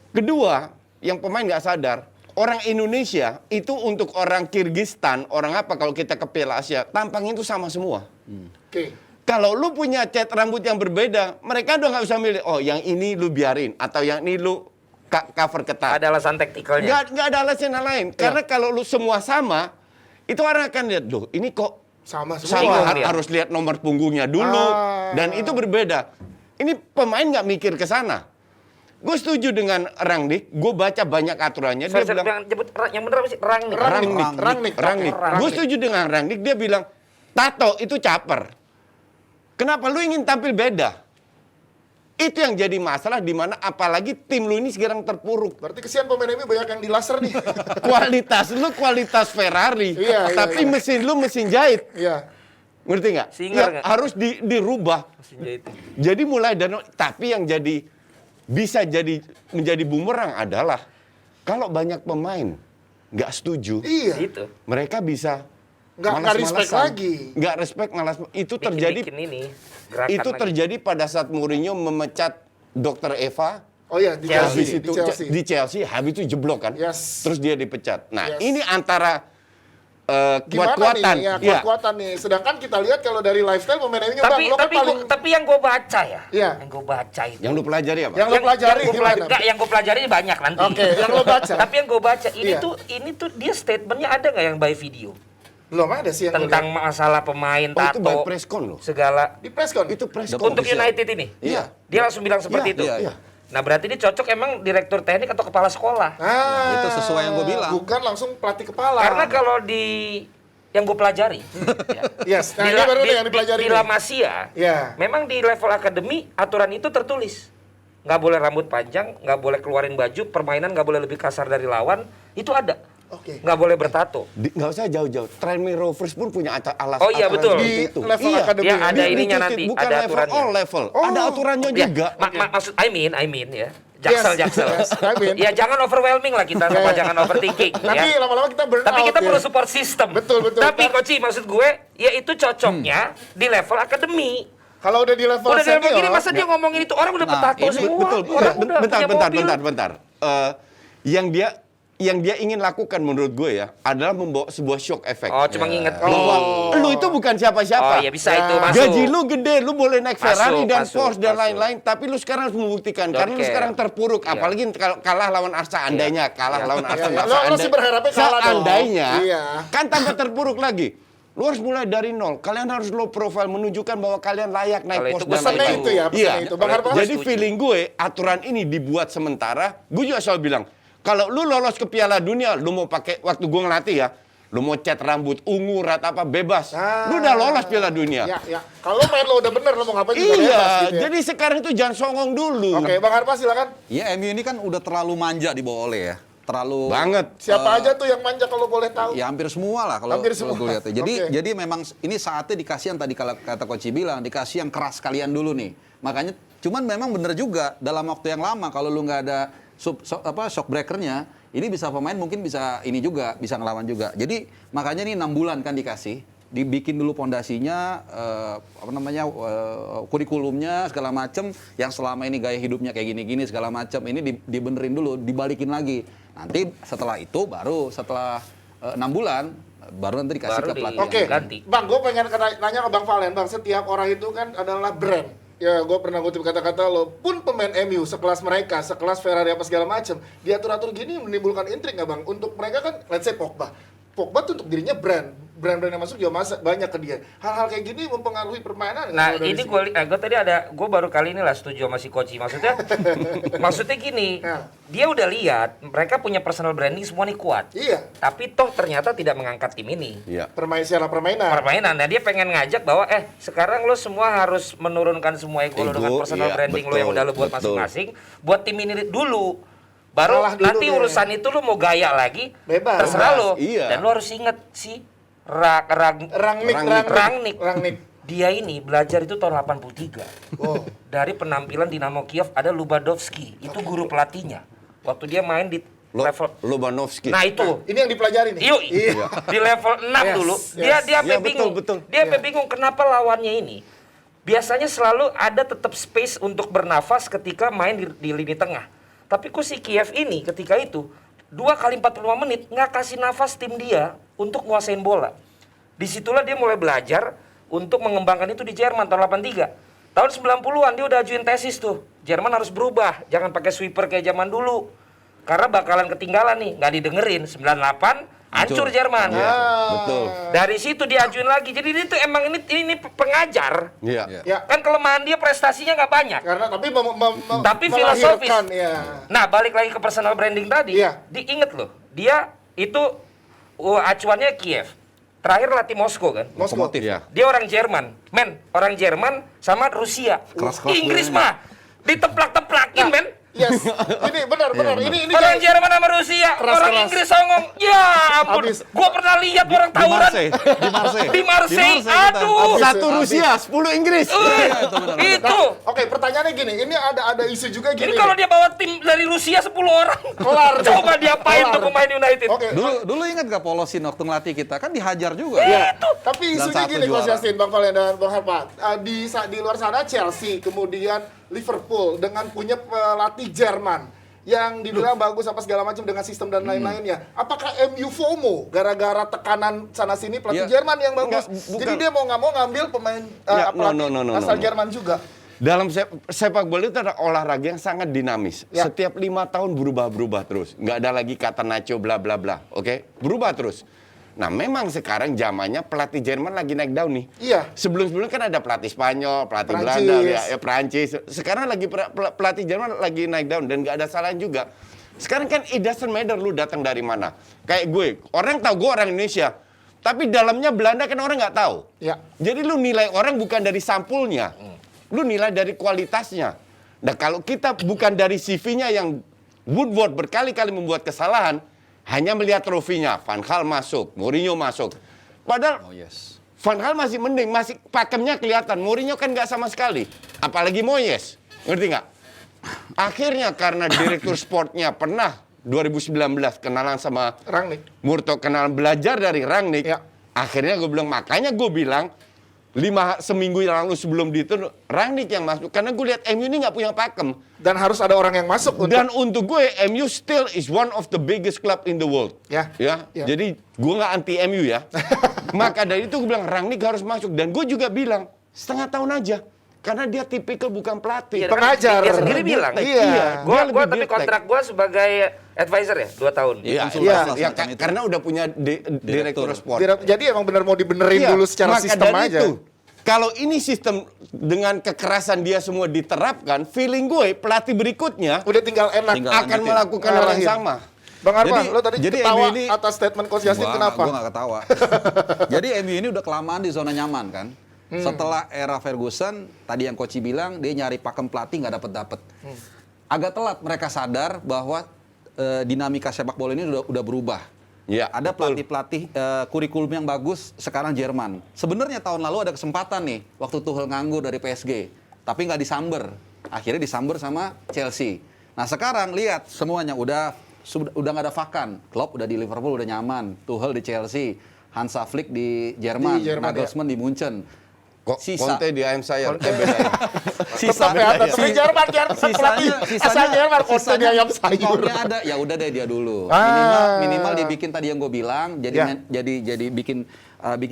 Kedua, yang pemain nggak sadar, orang Indonesia itu untuk orang Kirgistan, orang apa kalau kita ke Piala Asia, tampangnya itu sama semua. Oke. Kalau lu punya cat rambut yang berbeda, mereka udah nggak bisa milih. Oh, yang ini lu biarin atau yang ini lu cover ketat. Ada alasan taktikalnya. Nggak ada alasan yang lain. Karena kalau lu semua sama, itu orang akan lihat, loh ini kok Sama semua. sama, Bingung dia. harus lihat nomor punggungnya dulu. Dan itu berbeda. Ini pemain nggak mikir ke sana. Gue setuju dengan Rangnick, gue baca banyak aturannya. Dia bilang, Yang bener apa sih? Rangnick. Rangnick. Gue setuju dengan Rangnick, dia bilang, tato itu caper. Kenapa lu ingin tampil beda? Itu yang jadi masalah, di mana apalagi tim lu ini sekarang terpuruk. Berarti kesian pemain MU banyak yang di laser nih. Kualitas lu kualitas Ferrari, Iya, tapi iya. mesin lu mesin jahit. Iya. Ngerti nggak? Singer nggak? Harus dirubah. Jadi mulai dari, tapi yang jadi bisa jadi menjadi bumerang adalah kalau banyak pemain nggak setuju, Iya. Gitu. mereka bisa Nggak respect malas-malasan. lagi. Nggak respect, malas. Itu terjadi. Bikin ini. Gerakan Itu lagi. terjadi pada saat Mourinho memecat Dr. Eva. Oh iya, di Chelsea. Chelsea. Habis itu di Chelsea, habis itu jeblok kan. Yes. Terus dia dipecat. Nah, Yes. ini antara Gimana kuat-kuatan. nih? Ya, Iya. kuat-kuatan nih. Sedangkan kita lihat kalau dari lifestyle pemain MU Bang, Tapi lo kan paling tapi yang gue baca ya. Iya. Yang gue baca itu. Yang lu pelajari apa? yang lo pelajari yang gua gimana? enggak, yang gue pelajari banyak nanti. Oke, yang lo baca. Tapi yang gue baca ini Iya. tuh dia statementnya ada nggak yang by video Belum ada sih yang tentang masalah pemain Oh, itu by tato press con loh. segala di press con. Itu press con. untuk United ini. Iya. Dia langsung bilang seperti Iya, itu. iya. Nah berarti ini cocok emang direktur teknik atau kepala sekolah. Itu sesuai yang gua bilang. Bukan langsung pelatih kepala. Karena kalau di yang gue pelajari, ya, Yes, nah ini baru nih yang dipelajari di nih. La Masia, Iya. memang di level akademi aturan itu tertulis. Nggak boleh rambut panjang, nggak boleh keluarin baju, permainan nggak boleh lebih kasar dari lawan, itu ada. Oke. Nggak boleh bertato. Nggak usah jauh-jauh. Tranmere Rovers pun punya alas. Oh iya, aturan betul. seperti Di itu. level Iya. akademi. Dia ada Di- ininya di- nanti, bukan ada level, aturannya. all level. Ada aturannya Ya, juga. maksud I mean ya. Jaksel. Yes, I mean. Ya jangan overwhelming lah kita sama jangan overthinking. Nanti ya. lama-lama kita burn Tapi out kita ya. perlu support system. Betul, betul. Tapi Ntar- Koci maksud gue, ya itu cocoknya di level akademi. Kalau udah di level Udah dalam senior, begini masa dia ngomongin itu orang udah bertato ini semua. Betul. Orang udah Bentar. punya mobil. Yang dia ingin lakukan menurut gue ya adalah membawa sebuah shock effect. Oh, cuma nginget. Bahwa lu itu bukan siapa-siapa. Oh, ya bisa itu Ya. masuk. Gaji lu gede, lu boleh naik Ferrari dan Masuk, Porsche dan masuk. lain-lain, tapi lu sekarang harus membuktikan Don't karena lu care. sekarang terpuruk, Iya. apalagi kalau kalah lawan Arsenal, andainya kalah lawan Arsenal. Iya. Lo sih berharapnya kalah dong. Seandainya, Iya. kan tambah terpuruk lagi. Lu harus mulai dari nol. Kalian harus low profile, menunjukkan bahwa kalian layak naik Kalau itu Porsche dan pesannya lain-lain. itu ya, pesannya Iya. itu. Bang Harpa, Jadi setuju. feeling gue, aturan ini dibuat sementara, gue juga selalu bilang, kalau lu lolos ke Piala Dunia, lu mau pakai, waktu gue ngelatih ya, lu mau cat rambut ungu, rata apa, bebas. Lu udah lolos Piala Dunia. Ya, ya. Kalau main lo udah bener, lo mau ngapain juga Iya, bebas gitu ya. jadi sekarang itu jangan songong dulu. Oke, Bang Harpa silakan. Ya MU ini kan udah terlalu manja dibawa oleh ya. Terlalu Banget. Siapa aja tuh yang manja kalau boleh tahu? Ya hampir semua lah kalau Hampir kalau semua. gue lihat. ya. Jadi Oke. jadi memang ini saatnya dikasih yang tadi kalau kata Coach bilang, dikasih yang keras kalian dulu nih. Makanya cuman memang bener juga dalam waktu yang lama kalau lu nggak ada shock breakernya, ini bisa pemain mungkin bisa ini juga, bisa ngelawan juga. Jadi makanya nih 6 bulan kan dikasih, dibikin dulu pondasinya, kurikulumnya segala macem, yang selama ini gaya hidupnya kayak gini-gini segala macem, ini dibenerin dulu, dibalikin lagi. Nanti setelah itu baru setelah 6 bulan baru nanti dikasih Baru ke di- pelatih. Oke, yang ganti. Bang, gue pengen nanya ke Bang Valen, Bang. Setiap orang itu kan adalah brand. Ya, gue pernah ngutip kata-kata lo. Pun pemain MU sekelas mereka, sekelas Ferrari apa segala macam, diatur-atur gini menimbulkan intrik nggak, Bang? Untuk mereka kan, let's say Pogba. Pogba tuh untuk dirinya brand-brand yang masuk juga banyak ke dia. Hal-hal kayak gini mempengaruhi permainan. nggak Nah kalau dari ini segi- gue tadi gue baru kali ini lah setuju sama si Koci. Maksudnya gini, Ya. dia udah lihat mereka punya personal branding semua nih kuat. Iya, Tapi toh ternyata tidak mengangkat tim ini. Iya. secara permainan. Permainan, nah dia pengen ngajak bahwa sekarang lo semua harus menurunkan semua ego lo Ego, dengan personal iya, branding lo betul, yang udah lo buat betul. masing-masing, buat tim ini dulu. Baru Kalah dulu nanti deh. urusan itu lo mau gaya lagi, Bebas. terserah lo. Iya. Dan lo harus inget si Rangnick. Rangnick. Dia ini belajar itu tahun 83. Oh. Dari penampilan Dinamo Kiev ada Lubadovski, itu guru pelatihnya. Waktu dia main di level Lobanovski. Nah itu. Ini yang dipelajari nih. Yuk, di level 6 Yes, dulu, yes. dia Ya, sampai betul, bingung. betul. Dia sampai bingung kenapa lawannya ini. Biasanya selalu ada tetap space untuk bernafas ketika main di lini tengah. Tapi kok si Kiev ini ketika itu 2 kali 45 menit nggak kasih nafas tim dia untuk nguasain bola. Disitulah dia mulai belajar untuk mengembangkan itu di Jerman tahun 83. Tahun 90-an dia udah ajuin tesis tuh. Jerman harus berubah, jangan pakai sweeper kayak zaman dulu. Karena bakalan ketinggalan nih, nggak didengerin. 98 hancur Jerman. Iya, betul. Dari situ diajuin lagi. Jadi dia tuh emang ini pengajar. Iya. Ya, Kan kelemahan dia prestasinya nggak banyak. karena tapi Tapi filosofis. melahirkan, ya. Nah, balik lagi ke personal branding tadi. Iya. Diinget loh, dia itu acuannya Kiev. Terakhir latih Moskow kan. Moskow. Lokomotif. Iya. Dia orang Jerman. Orang Jerman sama Rusia. Keras-keras Inggris gue. mah diteplak-teplakin, men. Yes, ini benar. Ini Orang kayak- Jerman sama Rusia, Keras-keras. orang Inggris songong. Ya ampun, Habis. gua pernah lihat orang Di tawuran Marseille. Di Marseille. di Marseille. kita. Aduh. Satu Rusia, 10 Inggris. Itu. Oke, pertanyaannya gini, ini ada isu juga gini. Ini kalau dia bawa tim dari Rusia 10 orang, Kelar. coba diapain Kelar. tuh pemain United? Oke, Dulu ingat gak Polosin waktu ngelatih kita? Kan dihajar juga. ya. Tapi Dan isunya satu gini, Coach juara. Justin, Bang Valen dan Bang Harpat. Di luar sana Chelsea, kemudian Liverpool dengan punya pelatih Jerman yang dibilang bagus apa segala macam dengan sistem dan lain-lainnya. Apakah MU FOMO gara-gara tekanan sana sini pelatih Iya. Jerman yang bagus? Enggak, bukan. Jadi dia mau nggak mau ngambil pemain Ya, pelatih no, asal no. Jerman juga. Dalam sepak bola itu ada olahraga yang sangat dinamis. Ya. Setiap 5 tahun berubah terus. Nggak ada lagi kata nacho bla bla bla. Oke? Berubah terus. Nah, memang sekarang zamannya pelatih Jerman lagi naik daun nih. Iya. Sebelum-sebelumnya kan ada pelatih Spanyol, pelatih Prancis. Belanda, ya Prancis. Sekarang lagi pelatih Jerman lagi naik daun dan nggak ada salahnya juga. Sekarang kan it doesn't matter lu datang dari mana. Kayak gue, orang tahu gue orang Indonesia. Tapi dalamnya Belanda kan orang nggak tahu. Ya. Jadi lu nilai orang bukan dari sampulnya. Lu nilai dari kualitasnya. Nah, kalau kita bukan dari CV-nya yang Woodward berkali-kali membuat kesalahan, hanya melihat trofinya. Van Gaal masuk, Mourinho masuk. Padahal Oh yes. Van Gaal masih mending, masih pakemnya kelihatan. Mourinho kan nggak sama sekali. Apalagi Moyes. Ngerti nggak? Akhirnya karena direktur sportnya pernah 2019 kenalan sama Rangnick. Murto, kenalan belajar dari Rangnick. Ya. Akhirnya gue bilang, makanya gue bilang seminggu yang lalu sebelum itu Rangnick yang masuk. Karena gue lihat MU ini nggak punya pakem. Dan harus ada orang yang masuk untuk Dan untuk gue, MU still is one of the biggest club in the world. Ya. Ya. Ya. Jadi gue nggak anti MU ya. Maka dari itu gue bilang Rangnick harus masuk. Dan gue juga bilang setengah tahun aja. Karena dia tipikal bukan pelatih. Iya, kan pengajar. Dia sendiri bilang. Iya. Gua Dia lebih tapi direct. kontrak gua sebagai advisor ya 2 tahun. Iya, Iya, konsultan iya, lah iya, semacam itu. karena udah punya direktur sport. Jadi emang benar mau dibenerin Iya, dulu secara maka sistem dari aja. itu, kalau ini sistem dengan kekerasan dia semua diterapkan, feeling gue pelatih berikutnya Udah tinggal enak. Tinggal akan lanjutin. melakukan hal yang Ngarahin. sama. Bang Arman, Jadi- lo tadi jadi ketawa MU ini- atas statement Coach Justin kenapa? Gue gak ketawa. Jadi MU ini udah kelamaan di zona nyaman kan. Setelah era Ferguson, tadi yang Coach bilang dia nyari pakem pelatih nggak dapet. Agak telat mereka sadar bahwa dinamika sepak bola ini udah berubah. Iya, Ada betul. pelatih-pelatih kurikulum yang bagus sekarang Jerman. Sebenarnya tahun lalu ada kesempatan nih waktu Tuchel nganggur dari PSG, tapi nggak disamber. Akhirnya disamber sama Chelsea. Nah sekarang lihat semuanya udah nggak ada vakan. Klopp udah di Liverpool udah nyaman, Tuchel di Chelsea, Hansa Flick di Jerman, Di Jerman, Nagelsmann di Munchen. Conte di ayam saya. Tetap ya, tapi Jerman pelatih asal Jerman Conte di ayam sayur. Formnya ada, ya udah deh dia dulu. Ah. Minimal dibikin tadi yang gue bilang, Ya. jadi bikin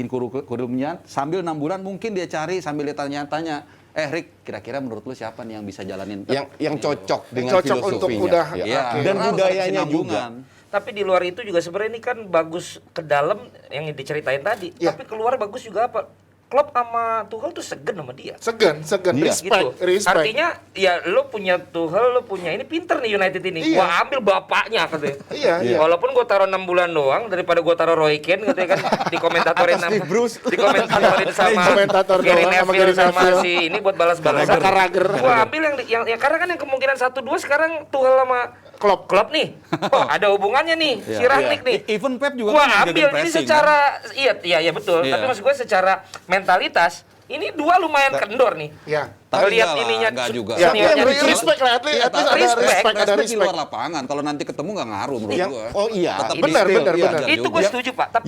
kurikulumnya sambil 6 bulan mungkin dia cari sambil dia tanya-tanya. Rick, kira-kira menurut lu siapa nih yang bisa jalanin? yang cocok dengan Cocok untuk filosofinya. udah, Ya. Iya, Dan karena harus ada budayanya kesinambungan. juga. Tapi di luar itu juga sebenarnya ini kan bagus ke dalam yang diceritain tadi. Iya. Tapi keluar bagus juga apa? Klopp sama Tuchel tuh segen sama dia. Segan, Iya. respect. Artinya ya lo punya Tuchel, lo punya ini pinter nih United ini. Iya. Gua ambil bapaknya katanya. Iya. Walaupun gua taruh 6 bulan doang daripada gua taruh Roy Keane katanya kan dikomentatorin Atau Steve Bruce. dikomentatorin sama Komentator Gary doang sama Neville Gary sama Neville. si ini buat balas-balasan. Carragher. Gua ambil yang karena kan yang kemungkinan 1-2 sekarang Tuchel sama Klopp nih. Oh, ada hubungannya nih si Rangnick nih. Even Pep juga Gua kan ambil ini pressing, secara iya betul. Iya. Tapi maksud gue secara mentalitas ini dua lumayan kendor nih. Ya. Tapi Lihat enggak lah, ininya enggak juga. Ya, seniornya tapi kecil. respect lah, at least Iya, ada respect, respect, ada Respect di respect. luar lapangan. Kalau nanti ketemu nggak ngaruh menurut Yang- gua. oh iya, Tetap ini benar, still, benar, iya. benar. Itu gue setuju Pak. Tapi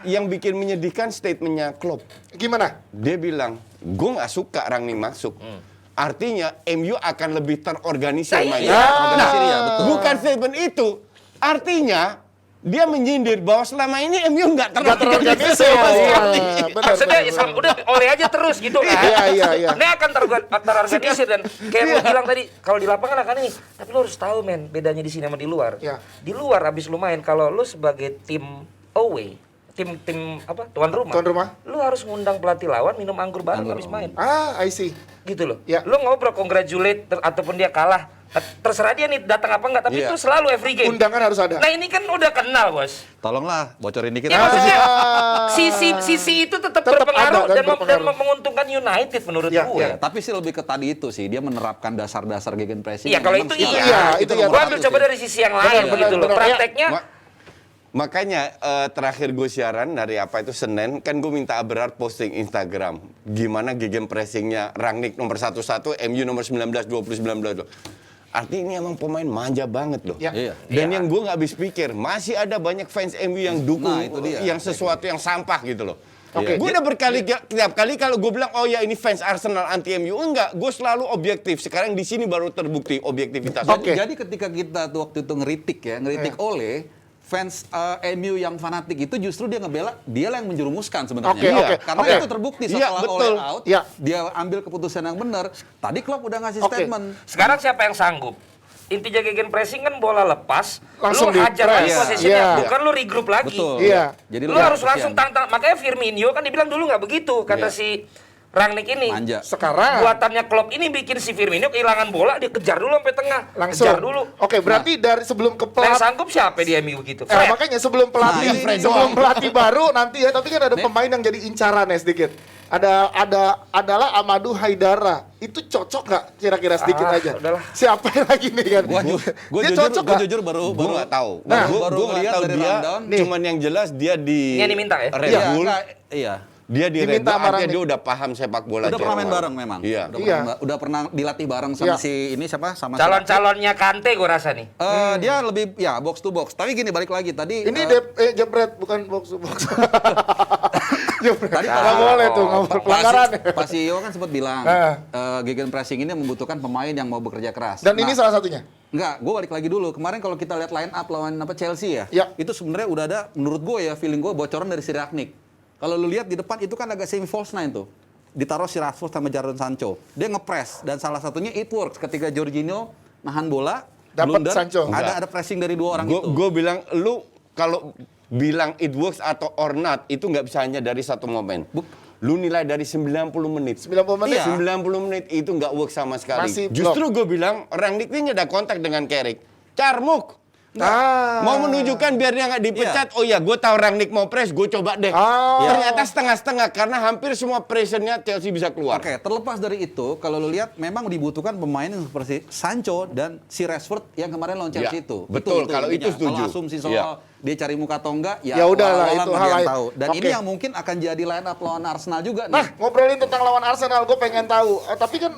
Yang bikin menyedihkan statementnya Klopp. Gimana? Dia bilang, gue nggak suka Rangnick masuk. Artinya MU akan lebih terorganisir Nah, mainnya. iya. Organisir ya, betul. Bukan statement itu. Artinya dia menyindir bahwa selama ini MU nggak terorganisir. sama Iya, sekali. benar, Maksudnya benar. udah oleh aja terus gitu kan. Iya. Ini akan terorganisir dan kayak lu bilang tadi kalau di lapangan akan ini. Tapi lu harus tahu men bedanya di sini sama di luar. Iya. Di luar abis lu main kalau lu sebagai tim away, tim apa tuan rumah. Lu harus ngundang pelatih lawan minum anggur bareng habis main. I see. Gitu loh. Ya. Lu ngobrol congratulate ataupun dia kalah. Terserah dia nih datang apa enggak, tapi Iya. itu selalu every game. Undangan harus ada. Nah, ini kan udah kenal, Bos. Tolonglah bocorin dikit. Ya, maksudnya sisi itu tetap berpengaruh ada, dan berpengaruh. menguntungkan United menurut Ya, gue. ya. Tapi sih lebih ke tadi itu sih, dia menerapkan dasar-dasar gegenpressing. Iya, yang kalau memang itu sekarang iya. itu ya. Gua ambil coba dari sisi yang lain Benar, gitu loh. benar. Prakteknya Makanya terakhir gue siaran dari apa itu Senin, kan gue minta Aberar posting Instagram. Gimana gegenpressingnya Rangnick nomor 11, MU nomor 19, 20, 19. Artinya ini emang pemain manja banget loh. Ya. Iya. Dan yang gue nggak habis pikir, masih ada banyak fans MU yang dukung Nah, itu dia. yang sesuatu yang sampah gitu loh. Oke. Gue udah tiap kali kalau gue bilang oh ya ini fans Arsenal anti MU, enggak, gue selalu objektif. Sekarang di sini baru terbukti objektivitas. Oke. Jadi ketika kita tuh waktu itu ngeritik oleh fans MU yang fanatik itu justru dia ngebela dia lah yang menjerumuskan sebenarnya. Oke, Iya. oke, Karena oke. itu terbukti Iya, setelah betul. oleh out, Iya. dia ambil keputusan yang benar. Tadi Klopp udah ngasih Oke. statement. sekarang siapa yang sanggup? Intinya gegenpressing kan bola lepas, Langsung lu hajar lagi di-press. posisinya, Iya. bukan lu regroup lagi. Betul. Iya. Jadi Lu harus langsung tang. tantang. Makanya Firmino kan dibilang dulu nggak begitu kata Iya. si Rangnick ini. Manja. Sekarang Buatannya Klopp ini bikin si Firmino kehilangan bola, dia kejar dulu sampai tengah. langsung. Kejar dulu. Oke, berarti dari sebelum ke Yang pelatih. sanggup siapa di MU gitu? Fred. Makanya sebelum pelatih, Nah, Fred sebelum doang. pelatih baru nanti ya, tapi kan ada Nih. pemain yang jadi incaran ya sedikit. Adalah Amadou Haidara. Itu cocok nggak kira-kira sedikit aja? udahlah. Siapa yang lagi nih kan? Gue Dia cocok gue nggak? jujur baru Gue nggak tahu. Nah, gue baru nggak lihat tahu dari dia. rundown. Nih. Cuman yang jelas dia di Ini yang diminta ya? Red Iya. Bull. Iya. Dia di Diminta Red Bull, sama artinya Rangnick. dia udah paham sepak bola. Udah pernah main Jerman. bareng memang. Iya. Iya. Udah pernah dilatih bareng Iya. sama si ini siapa? Sama si Calon-calonnya Kante gue rasa nih. Dia lebih ya box to box. Tapi gini balik lagi tadi. Ini jebret bukan box to box. Jebret. Tadi Nggak boleh tuh, nggak boleh pelanggaran. Pak CEO kan sempat bilang Eh. gegenpressing ini membutuhkan pemain yang mau bekerja keras. Dan ini salah satunya. Enggak, gue balik lagi dulu. Kemarin kalau kita lihat line up lawan Chelsea ya, Ya. itu sebenarnya udah ada menurut gue ya feeling gue bocoran dari si Rangnick. Kalau lu lihat di depan itu kan agak semi false nine tuh. Ditaruh si Rashford sama Jadon Sancho. Dia ngepres dan salah satunya it works ketika Jorginho nahan bola, Dapat blunder, Sancho. ada pressing dari dua orang itu. Gue bilang lu kalau bilang it works atau or not itu nggak bisa hanya dari satu momen. Lu nilai dari 90 menit. 90 menit. Iya. 90 menit itu nggak work sama sekali. Masih Justru gue bilang Rangnick ini ada kontak dengan Carrick. Carmuk. Ah. Mau menunjukkan biar dia nggak dipecat. Oh ya, gue tahu Rangnick mau press, gue coba deh. Ah. Ternyata setengah-setengah karena hampir semua pressure-nya Chelsea bisa keluar. Oke, terlepas dari itu, kalau lu lihat memang dibutuhkan pemain yang seperti Sancho dan si Rashford yang kemarin lawan Chelsea Ya, itu. betul, kalau itu intinya. setuju. Kalau asumsi soal Ya. dia cari muka atau enggak, Ya udahlah, walau-walau itu nggak hal dia yang lain. tahu. Dan Oke. ini yang mungkin akan jadi line up lawan Arsenal juga Nah, nih. ngobrolin tentang lawan Arsenal, gue pengen tahu. Tapi kan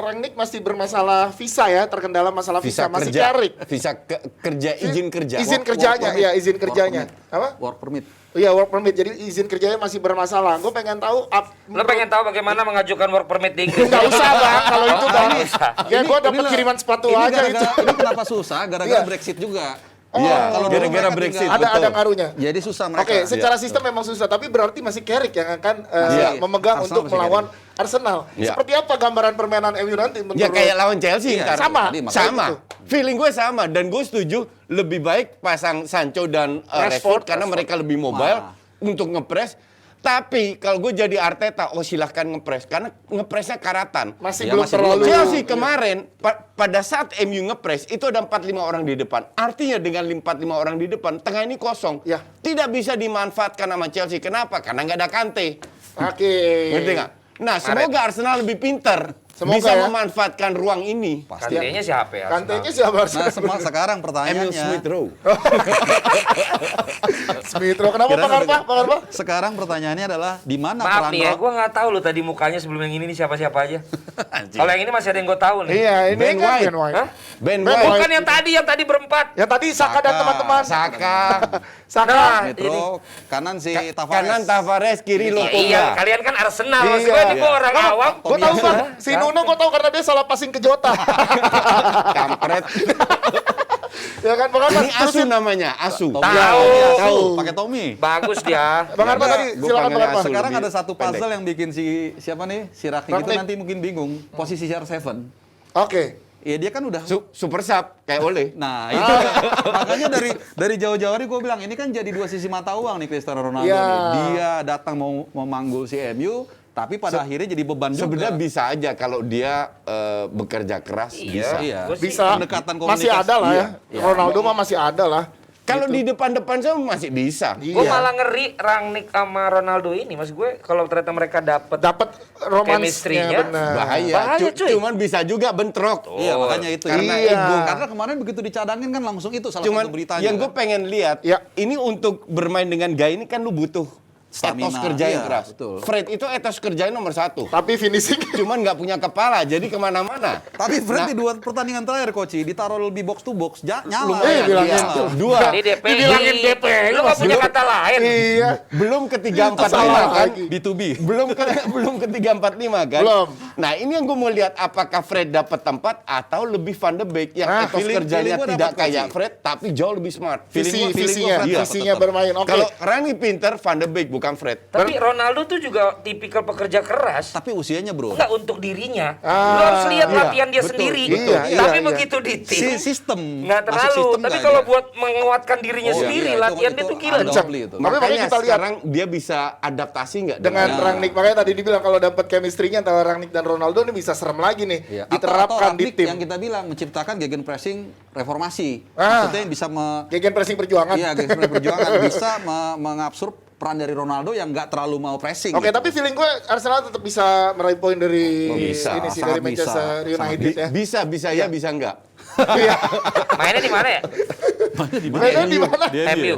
Rangnick masih bermasalah visa ya, terkendala masalah visa. Masih kerja, Carrick. visa kerja, izin kerja. Izin kerjanya, permit. iya izin Work kerjanya. permit. Apa? Work permit. Iya work permit, jadi izin kerjanya masih bermasalah. Gue pengen tahu. Lo pengen tahu bagaimana mengajukan work permit di Inggris? Nggak usah bang, kalau itu bang. Nggak usah. Ya gue dapat Ini- kiriman sepatu ini aja gara-gara- itu. Ini kenapa susah? Gara-gara Iya. Brexit juga. Iya, kalau gara-gara mereka Brexit. tinggal- Ada betul. ngaruhnya. Jadi susah mereka. Oke, secara sistem memang susah, tapi berarti masih Carrick yang akan Iya. memegang Arsenal untuk masih melawan Arsenal. Iya. Seperti apa gambaran permainan MU nanti menurut Ya kayak lawan Chelsea Iya, ntar. sama. Tadi makanya Sama. itu. Feeling gue sama dan gue setuju lebih baik pasang Sancho dan Rashford karena mereka lebih mobile untuk ngepres. Tapi kalau gue jadi Arteta, oh silahkan ngepres karena ngepresnya karatan. masih Ya, belum masih terlalu. belum. Chelsea kemarin pada saat MU ngepres itu ada 4-5 orang di depan. Artinya dengan 4-5 orang di depan, tengah ini kosong. Ya. Tidak bisa dimanfaatkan sama Chelsea. Kenapa? Karena nggak ada Kante. Oke. Ngerti nggak? Nah, semoga Arsenal lebih pintar Semoga bisa ya. memanfaatkan ruang ini. Kantenya siapa ya? Kantenya siapa? Nah, sekarang Emil pertanyaannya. Smith Rowe. Smith Rowe. Kenapa Bang Arfa? Bang Arfa? Sekarang pertanyaannya adalah di mana Maaf peran nih ya, gue nggak tahu lo tadi mukanya sebelum yang ini nih siapa-siapa aja. Kalau yang ini masih ada yang gue tahu nih. Iya, ini Ben kan White. Ben White. Hah? Ben Ben White. Bukan yang tadi berempat. Ya tadi Saka dan teman-teman. Saka. Saka. Nah, Metro, kanan si Tavares. Kanan Tavares, kiri Iya, Lokonga. kalian kan Arsenal. Maksud Iya. gue ini gue orang awam. Gue tahu kan, si Nuno gue tahu karena dia salah passing ke Jota. Kampret. Ya kan, Bang Arman, Ini Asu namanya, Asu. Tommy. Tahu. Tahu. Pakai Tommy. Bagus dia. Bang Arman tadi, Gua silakan panggilnya Bang Arman. Asu. Sekarang lebih ada satu puzzle pendek. yang bikin siapa nih? Si Ragnik itu Ragnik. nanti mungkin bingung. Posisi CR7. Oke. Ya dia kan udah Super sub kayak Ole. Nah, itu makanya dari jauh-jauh hari gue bilang ini kan jadi dua sisi mata uang nih Cristiano Ronaldo Iya. nih. Dia datang mau memanggul si MU, tapi pada akhirnya jadi beban juga. Sebenarnya bisa aja kalau dia bekerja keras, bisa. Iya. Gua sih- Bisa. pendekatan Masih komunikasi. ada lah ya. Iya. Ronaldo mah masih ada lah. Kalau di depan-depan saya masih bisa. Gue Iya. malah ngeri Rangnick sama Ronaldo ini, mas gue kalau ternyata mereka dapet Dapat romansnya Chemistry-nya. benar. Bahaya. Bahaya, cuy. Cuman bisa juga bentrok. Iya, makanya itu. Karena Iya. ego. Karena kemarin begitu dicadangin kan langsung itu salah Cuman satu beritanya. yang gue kan. pengen lihat, Ya. ini untuk bermain dengan gaya ini kan lu butuh Stamina, etos kerja yang iya, keras. betul. Fred itu etos kerjanya nomor 1. Tapi finishing. Cuman nggak punya kepala, jadi kemana-mana. Tapi Fred di dua pertandingan terakhir coach ditaruh lebih box to box, nyala. Lumayan, bilangin Nyala. tuh. Dua. Ini DPI. Dibilangin DPI, Lu gak punya kata lain. Iya. Belum ke 3-4-5 Salah kan? lagi. B2B. Belum ke 3-4-5 kan? Belum. Nah, ini yang gue mau lihat apakah Fred dapat tempat atau lebih Van de Beek yang Nah, etos feeling kerjanya gua tidak dapat, kayak Coach. Fred tapi jauh lebih smart. Feeling gua Visinya, Fred dapat visinya tetap. bermain. Oke. Kalau Rani pinter, Van de Beek bukan Fred. Tapi Ronaldo tuh juga tipikal pekerja keras. Tapi usianya bro. Enggak untuk dirinya. Ah, Lu harus lihat iya. latihan dia Betul, sendiri. betul. Iya, Tapi iya. begitu di tim Sistem. nggak Masuk terlalu. sistem Tapi nggak kalau dia? buat menguatkan dirinya Oh, sendiri, iya, itu- latihan itu dia tuh gila. ada Cok. beli itu. Makanya Makanya kita lihat. sekarang dia bisa adaptasi nggak Dengan Nah. Rangnick, makanya tadi dibilang kalau dapat chemistry-nya antara Rangnick dan Ronaldo ini bisa serem lagi nih. Iya. Diterapkan Atau di Ragnik tim. yang kita bilang menciptakan gegen pressing reformasi. Ah. Maksudnya yang bisa Gegen pressing perjuangan. Iya, gegen pressing perjuangan bisa mengabsorb peran dari Ronaldo yang nggak terlalu mau pressing. Oke, gitu. tapi feeling gue Arsenal tetap bisa meraih poin dari Bisa, ini sih sangat dari Manchester bisa. United ya. bisa ya, bisa nggak. Iya. Mainnya di mana ya? Mainnya di mana? MU.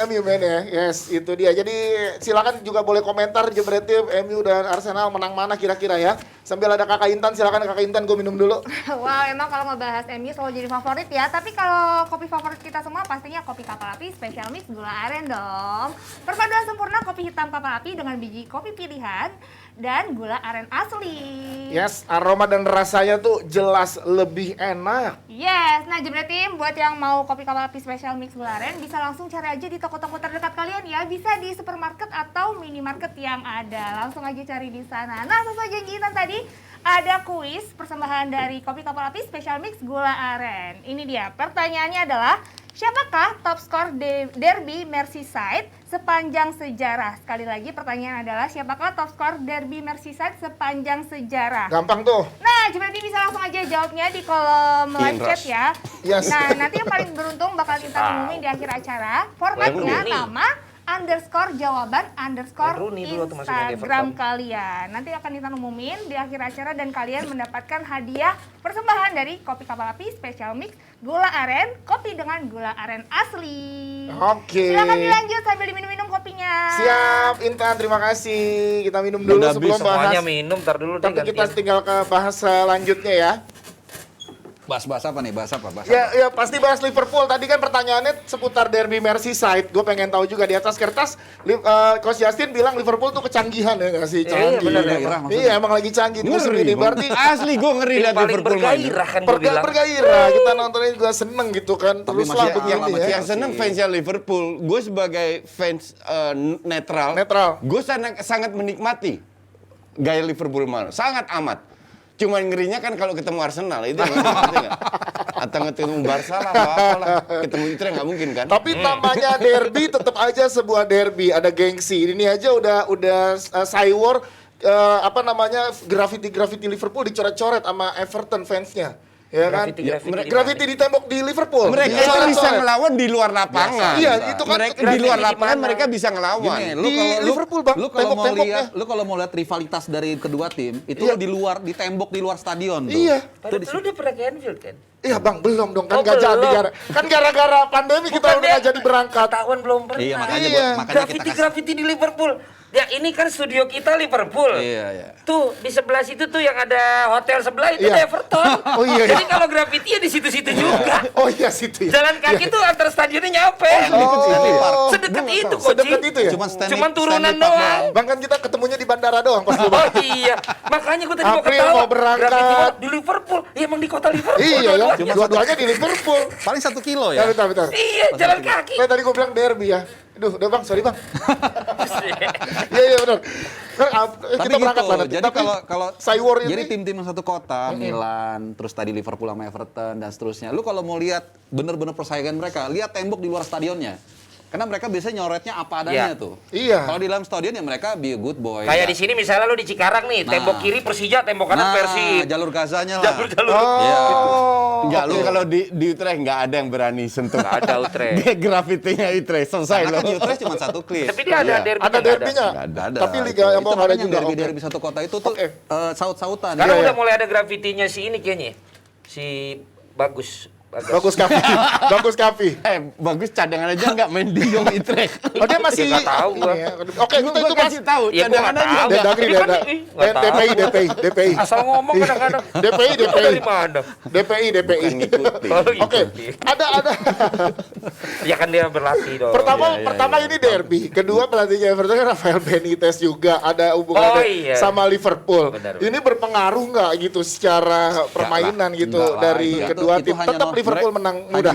MU mainnya, yes itu dia. Jadi silakan juga boleh komentar Jebretim MU dan Arsenal menang mana kira-kira ya. Sambil ada Kakak Intan, silakan Kakak Intan, gue minum dulu. Wow, emang kalau ngebahas MU selalu jadi favorit ya. Tapi kalau kopi favorit kita semua pastinya kopi kapal api Special Mix gula aren dong. Perpaduan sempurna kopi hitam kapal api dengan biji kopi pilihan dan gula aren asli. Yes, aroma dan rasanya tuh jelas lebih enak. Yes, nah Jebretim buat yang mau kopi kapal api Special Mix gula aren bisa langsung cari aja di toko-toko terdekat kalian ya. Bisa di supermarket atau minimarket yang ada. Langsung aja cari di sana. Nah, sesuai janji Intan tadi, ada kuis persembahan dari kopi kapal api Special Mix gula aren. Ini dia, pertanyaannya adalah siapakah top skor derby Merseyside sepanjang sejarah? Sekali lagi pertanyaan adalah siapakah top skor derby Merseyside sepanjang sejarah? Gampang tuh. Nah, Jebretim bisa langsung aja jawabnya di kolom live Ian chat Rush. ya. Yes. Nah, nanti yang paling beruntung bakal kita umumin di akhir acara. Formatnya Wayne Rooney. nama underscore jawaban underscore Wayne Rooney dulu tuh masih main Instagram Everton. kalian. Nanti akan kita umumin di akhir acara dan kalian mendapatkan hadiah persembahan dari kopi kapal api Special Mix gula aren, kopi dengan gula aren asli. Oke. Silakan dilanjut sambil diminum-minum kopinya. Siap Intan, terima kasih. Kita minum dulu Udah sebelum habis bahas. Semuanya minum, ntar dulu deh Tapi kita gantian. tinggal ke bahas selanjutnya ya. Bahas apa nih? Bahas apa? Ya pasti bahas Liverpool. Tadi kan pertanyaannya seputar derby Merseyside. Gue pengen tahu juga di atas kertas. Coach Justin bilang Liverpool tuh kecanggihan ya nggak sih? Iya, Canggih. bener, gairah maksudnya. Iya emang lagi canggih di musim Ngeri, ini. Bang. Berarti Asli gue ngeri Tim lihat paling Liverpool main. bergairah kan gue bilang. bergairah. Kita nontonnya juga seneng gitu kan. Tapi Teruslah masih begini alamat ya. Yang seneng fansnya Liverpool, gue sebagai fans netral, Netral. gue sangat menikmati gaya Liverpool main, sangat amat. Cuman ngerinya kan kalau ketemu Arsenal itu yang ngerti nggak? Atau ketemu Barca lah, apa-apalah. Ketemu itu nggak mungkin kan? Tapi namanya derby tetap aja sebuah derby. Ada gengsi. Ini aja udah cywar apa namanya graffiti Liverpool dicoret-coret sama Everton fansnya. Ya kan? Graffiti Graffiti di tembok di Liverpool. Mereka itu Dicoret-coret. bisa ngelawan di luar lapangan. Iya, itu kan mereka di graffiti luar di lapangan mana? mereka bisa ngelawan. Gini, Di Liverpool, Bang, lu kalau mau tembok-temboknya. lihat, lu kalau mau lihat rivalitas dari kedua tim, itu Iya. di luar, di tembok di luar stadion tuh. Iya. Lu udah pernah ke Anfield kan? Iya bang, belum dong. Kan Oh, nggak jadi. belum. Kan gara-gara pandemi kita udah nggak jadi berangkat. Tahun belum pernah. Iya, makanya Iya. makanya kita kasih. Graffiti di Liverpool. Ya ini kan studio kita Liverpool. Iya. Tuh di sebelah situ tuh yang ada hotel sebelah itu Iya. Everton. Oh, iya. Jadi kalau graffiti ya di situ-situ juga. Oh iya situ ya. Jalan kaki tuh antar stadionnya nyampe. Sedekat itu kok. Sedekat itu ya. Cuman turunan doang. Bang kan kita ketemunya di bandara doang pas lu Oh balik. iya, makanya gue tadi mau April ketawa. mau berangkat. Graffiti di Liverpool. Ya emang di kota Liverpool. Iya ya, dua-duanya. dua-duanya di Liverpool. Paling 1 kilo Ya, ya. bentar. Iya, jalan kaki. Tadi gue bilang derby ya. Aduh, udah bang, sorry bang. Iya benar. Tapi Kita berangkat gitu. banget. Jadi Tapi kalau Cywar ini. jadi tim-tim yang satu kota, Milan, terus tadi Liverpool sama Everton dan seterusnya. Lu kalau mau lihat bener-bener persaingan mereka, lihat tembok di luar stadionnya. Karena mereka biasanya nyoretnya apa adanya Iya. tuh. Iya. Kalau di dalam stadion ya mereka be a good boy. Kayak di sini misalnya lu di Cikarang nih, Nah. tembok kiri Persija, tembok kanan Persib. jalur Gazanya lah. Jalur-jalur. Iya. Enggak, lu kalau di Utrecht nggak ada yang berani sentuh. Nggak ada Utrecht. Dia grafitinya Utrecht, selesai Karena kan lo. Utrecht cuma 1 klik. Tapi dia ada Iya. derby. Ada derbynya. Nggak ada. Tapi Liga yang mau Itu ada makanya juga. Oke. derby satu kota itu tuh Oke. saut-sautan. Sekarang Iya, udah iya. mulai ada grafitinya si ini kayaknya. Si Bagus. Bagus Kapi. Bagus Kapi. Bagus cadangan aja nggak main di Young Utrecht. Oh dia masih Ya, nggak tahu gua. ini ya. Oke, kita itu Gua kasih tahu, Ya, gua cadangan nggak aja. tahu. Dagri Ini kan dada. ih, nggak tahu. DPI. Asal ngomong kadang-kadang. DPI. Dari mana? DPI. Bukan ngikutin. Oh, Oke, ngikutin. ada. Ya kan dia berlatih dong. Pertama ini derby, kedua pelatihnya Everton kan Rafael Benitez juga ada hubungannya Oh, iya. sama Liverpool. Benar. Ini berpengaruh nggak gitu secara permainan gitu Enggak lah, dari itu- kedua itu tim? hanya Tetap Liverpool menang mudah.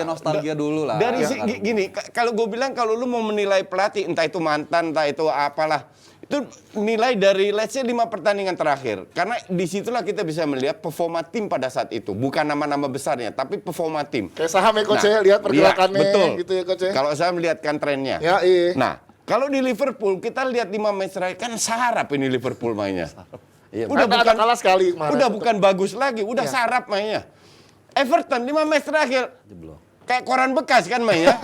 Nostalgia dulu lah. Dari Ya kan? gini, kalau gue bilang kalau lu mau menilai pelatih, entah itu mantan, entah itu apalah, itu nilai dari let's say 5 pertandingan terakhir. Karena disitulah kita bisa melihat performa tim pada saat itu, bukan nama-nama besarnya, tapi performa tim. Kayak saham ya coach ya, lihat pergerakannya betul. gitu ya coach ya. Kalau saya melihatkan trennya. Ya, iya. Nah, kalau di Liverpool kita lihat 5 match terakhir kan sarap ini Liverpool mainnya. Iya, Ada kalah sekali kemarin. Udah bukan bagus lagi, udah Iya. sarap mainnya. Everton 5 match terakhir Jeblok. kayak koran bekas kan mainnya.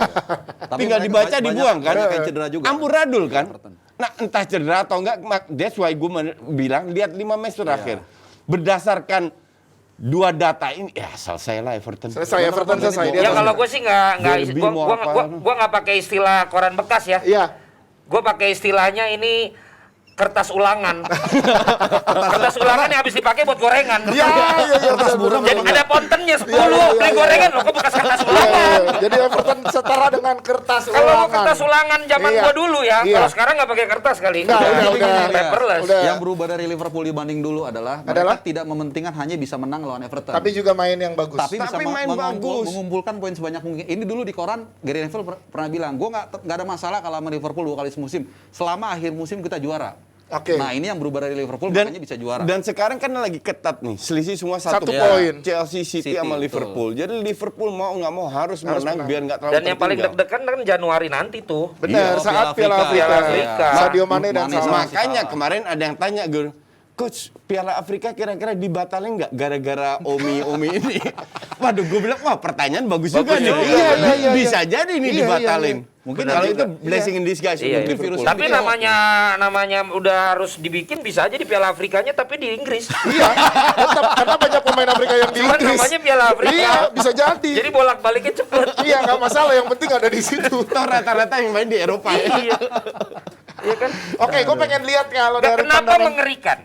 Tapi Tinggal mereka dibaca banyak- dibuang kan. banyak yang cedera juga. Amburadul kan. Everton. Nah, entah cedera atau enggak, that's why gue bilang lihat 5 match terakhir. Berdasarkan 2 data ini, ya selesai lah Everton. Selesai Everton selesai. Ya kalau gue sih nggak Derby mau apa? gua nggak pakai istilah koran bekas ya. Iya. Gue pakai istilahnya ini kertas ulangan. Kertas ulangan yang habis dipakai buat gorengan. Iya. benar. Jadi ada pontennya 10, Iya, iya, beli iya. gorengan loh, kok bekas kertas Iya, ulangan. iya. Jadi Everton setara dengan kertas Kalau ulangan. mau kertas ulangan zaman Iya. gua dulu ya, Iya. kalau sekarang nggak pakai kertas kali. Nggak, udah. paperless. Udah. Yang berubah dari Liverpool dibanding dulu adalah mereka tidak mementingkan hanya bisa menang lawan Everton. Tapi juga main yang bagus. Tapi bisa main bagus. mengumpulkan poin sebanyak mungkin. Ini dulu di koran Gary Neville pernah bilang, gue nggak ada masalah kalau sama Liverpool 2 kali semusim, selama akhir musim kita juara. Oke. Nah ini yang berubah dari Liverpool makanya bisa juara. Dan sekarang kan lagi ketat nih, selisih semua Satu satu poin. Chelsea, City, City, sama betul. Liverpool. Jadi Liverpool mau nggak mau harus menang biar nggak terlalu Dan yang paling tertinggal. deg-degan kan Januari nanti tuh. Benar, Iya, saat Piala Piala Afrika. Afrika. Sadio Mane dan Mane Salah. Makanya kemarin ada yang tanya gue, Coach, Piala Afrika kira-kira dibatalin nggak gara-gara Omi ini? Waduh, gue bilang, wah pertanyaan bagus juga nih. juga. Iya. Bisa jadi ini Iya, dibatalin. iya. Mungkin Benar kalau juga. itu blessing in disguise Iya, untuk Liverpool. Tapi namanya udah harus dibikin bisa aja di Piala Afrikanya tapi di Inggris. Iya, tetap karena banyak pemain Afrika yang di Cuman Inggris. namanya Piala Afrika. Iya, bisa jadi. Jadi bolak-baliknya cepet. Iya, nggak masalah. Yang penting ada di situ. Toh rata-rata yang main di Eropa. Iya. Iya kan? Oke, gue pengen lihat kalau Nggak, dari kenapa pandangan. mengerikan?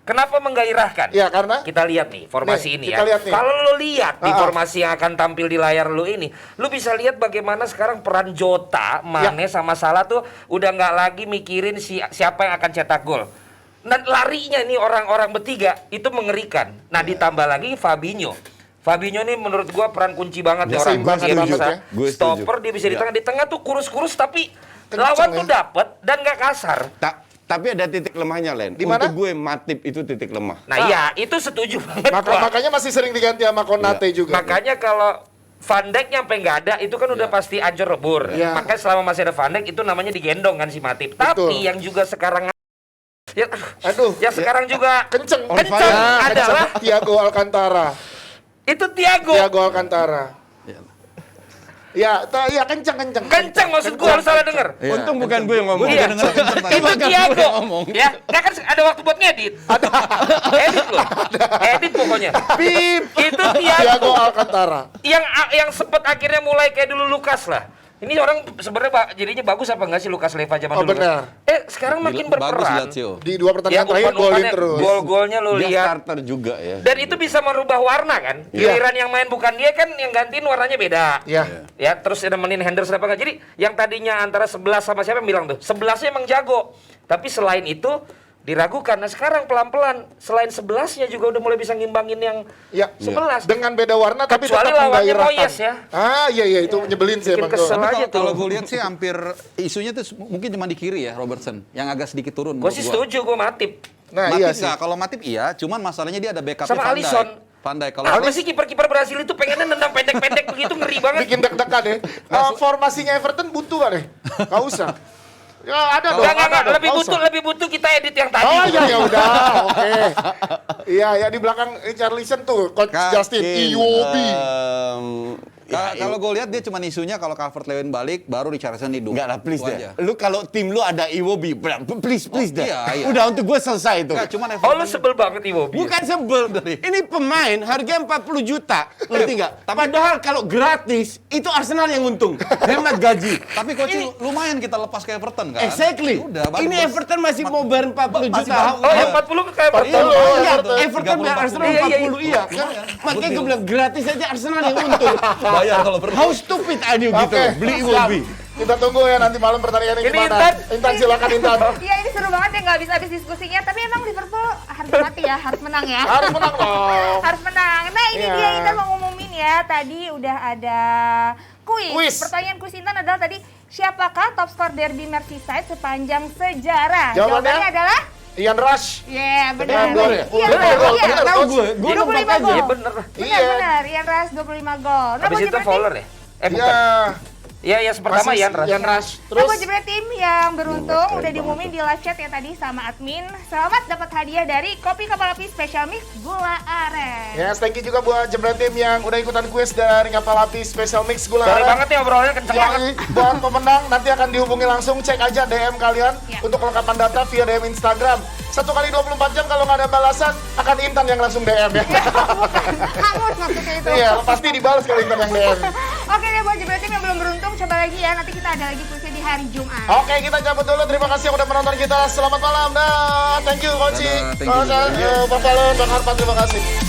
Kenapa menggairahkan? Ya, karena Kita lihat nih Nih, formasi ini kita ya. lihat nih. Kalau lo lihat di Ah, ah. formasi yang akan tampil di layar lo ini, lo bisa lihat bagaimana sekarang peran Jota, Mane sama Salah tuh udah nggak lagi mikirin siapa yang akan cetak gol. Dan larinya nih orang-orang bertiga itu mengerikan. Nah, ditambah lagi Fabinho. Fabinho nih menurut gua peran kunci banget nih Ya, orang. seimbang Dia banget bisa ya. Gue setuju. stopper, dia bisa di Ya. tengah. Di tengah tuh kurus-kurus tapi Kenceng lawan ya. tuh dapet dan nggak kasar. Tapi ada titik lemahnya, Len. Di mana? Untuk gue, Matip itu titik lemah. Nah, iya, itu setuju banget. gua. makanya masih sering diganti sama Konate juga. Makanya kalau Van Dijk nyampe nggak ada, itu kan udah pasti ancur lebur. Iya. Makanya selama masih ada Van Dijk itu namanya digendong kan si Matip. Betul. Tapi yang juga sekarang ya, Aduh, ya sekarang juga kenceng. kenceng Ya, adalah kenceng. Thiago Alcantara. itu Thiago. Thiago Alcantara. Ya, kenceng. Kenceng maksud gua, harus salah denger. Untung bukan gue yang ngomong. Iya. Itu Thiago. gue yang ngomong. Ya, nggak kan ada waktu buat ngedit. Edit loh. Edit pokoknya. Pip. Itu Thiago Thiago. Alcantara. Yang sempet akhirnya mulai kayak dulu Lukas lah. Ini orang sebenarnya jadinya bagus apa enggak sih Lucas Leiva zaman Oh, dulu? benar. Sekarang makin Bagus berperan. Lazio. Di 2 pertandingan Ya, terakhir golin umpan-umpannya, terus. Gol-golnya lo Dia lihat. starter juga ya. Dan itu bisa merubah warna kan? Iya. Giliran yang main bukan dia kan yang gantiin warnanya beda. Iya. Ya, terus nemenin Henderson apa enggak. Jadi yang tadinya antara 11 sama siapa yang bilang tuh? 11-nya emang jago. Tapi selain itu diragukan. Nah sekarang pelan-pelan selain 11-nya juga udah mulai bisa ngimbangin yang Ya, 11. dengan beda warna tapi Kecuali tetap lawannya menggairahkan. Moyes ya. Iya itu nyebelin sih Bikin emang tuh. kesel. Tapi aja kalau tuh. gue lihat sih hampir isunya tuh mungkin cuma di kiri ya Robertson yang agak sedikit turun. Gue sih setuju, gue Matip. Nah, Matip iya sih. nggak, kalau Matip iya, cuman masalahnya dia ada backup Sama Alisson. Van Dijk kalau Apa sih kiper-kiper Brasil itu pengennya nendang pendek-pendek begitu ngeri banget. Bikin deg-degan ya. Formasinya Everton butuh kan ya? Gak usah. Ya ada dong. Enggak, ada dong, lebih nggak butuh usah. lebih butuh kita edit yang tadi. Oh iya ya udah, oke. Iya ya di belakang Richarlison tuh Coach Justin Iwobi. Kalau gue lihat dia cuma isunya kalau Calvert-Lewin balik baru Richarlison hidup. Enggak lah, please Itu deh. aja. Lu kalau tim lu ada Iwobi, please deh. iya. Udah untuk gue selesai itu. Enggak, cuman Oh lu sebel banget Iwobi. Bukan sebel. Ini pemain harganya 40 juta. Ngerti nggak? Padahal kalau gratis, itu Arsenal yang untung. Hemat gaji. Tapi coach lumayan kita lepas ke Everton kan. Exactly. Udah, baru Ini Everton masih mau bayar 40 Masih juta. Oh yang 40 ke kayak Iya, Everton. Everton bayar Arsenal 40, iya. Makanya gue bilang gratis aja Arsenal yang untung. bayar kalau How stupid are you gitu? Oke, Beli siap. Iwobi. Kita tunggu ya nanti malam pertandingannya Ini gimana. Intan. Intan silakan Intan. Iya ini seru banget ya, nggak habis-habis diskusinya. Tapi emang Liverpool harus mati ya, harus menang ya. Harus menang dong. Harus menang. Nah ini Iya. dia Intan mau ngumumin ya. Tadi udah ada kuis. Kuis. Pertanyaan kuis Intan adalah tadi, siapakah top skor derby Merseyside sepanjang sejarah? Jawabannya? adalah Ian Rush. Iya benar. Benar, gol ya? Iya Benar, benar. gol. Iya. Benar, Tahu Coach. gue 25 nompak gol. Iya bener. Iya. Benar, Ian Rush 25 gol. Nah, Habis buat itu Jebret Fowler Tim- ya? Bukan. Iya. Iya, pertama Masih Ian Rush. Ian Rush. Nah, Terus buat Jebret Tim yang beruntung udah diumumin di live chat ya tadi sama admin. Selamat dapat hadiah dari Kopi Kapal Api Special Mix Gula Aren. yes, thank you juga buat Jebret Tim yang udah ikutan kuis dari Kapal Api Special Mix Gula Sorry Aren. banget nih obrolannya kenceng banget. Buat pemenang nanti akan dihubungi langsung, cek aja DM kalian Ya. untuk kelengkapan data via DM Instagram. 1 kali 24 jam kalau nggak ada balasan akan Intan yang langsung DM ya. Hangus maksudnya itu. Iya, pasti dibalas kalau Intan yang DM. Oke deh buat Jebret Tim yang belum beruntung, coba lagi ya. Nanti kita ada lagi kuisnya di hari Jumat. Oke, kita cabut dulu. Terima kasih yang udah menonton kita. Selamat malam. Dah, thank you Coach. Dadah, thank you. Bang Valen, Bang Harpan, terima kasih.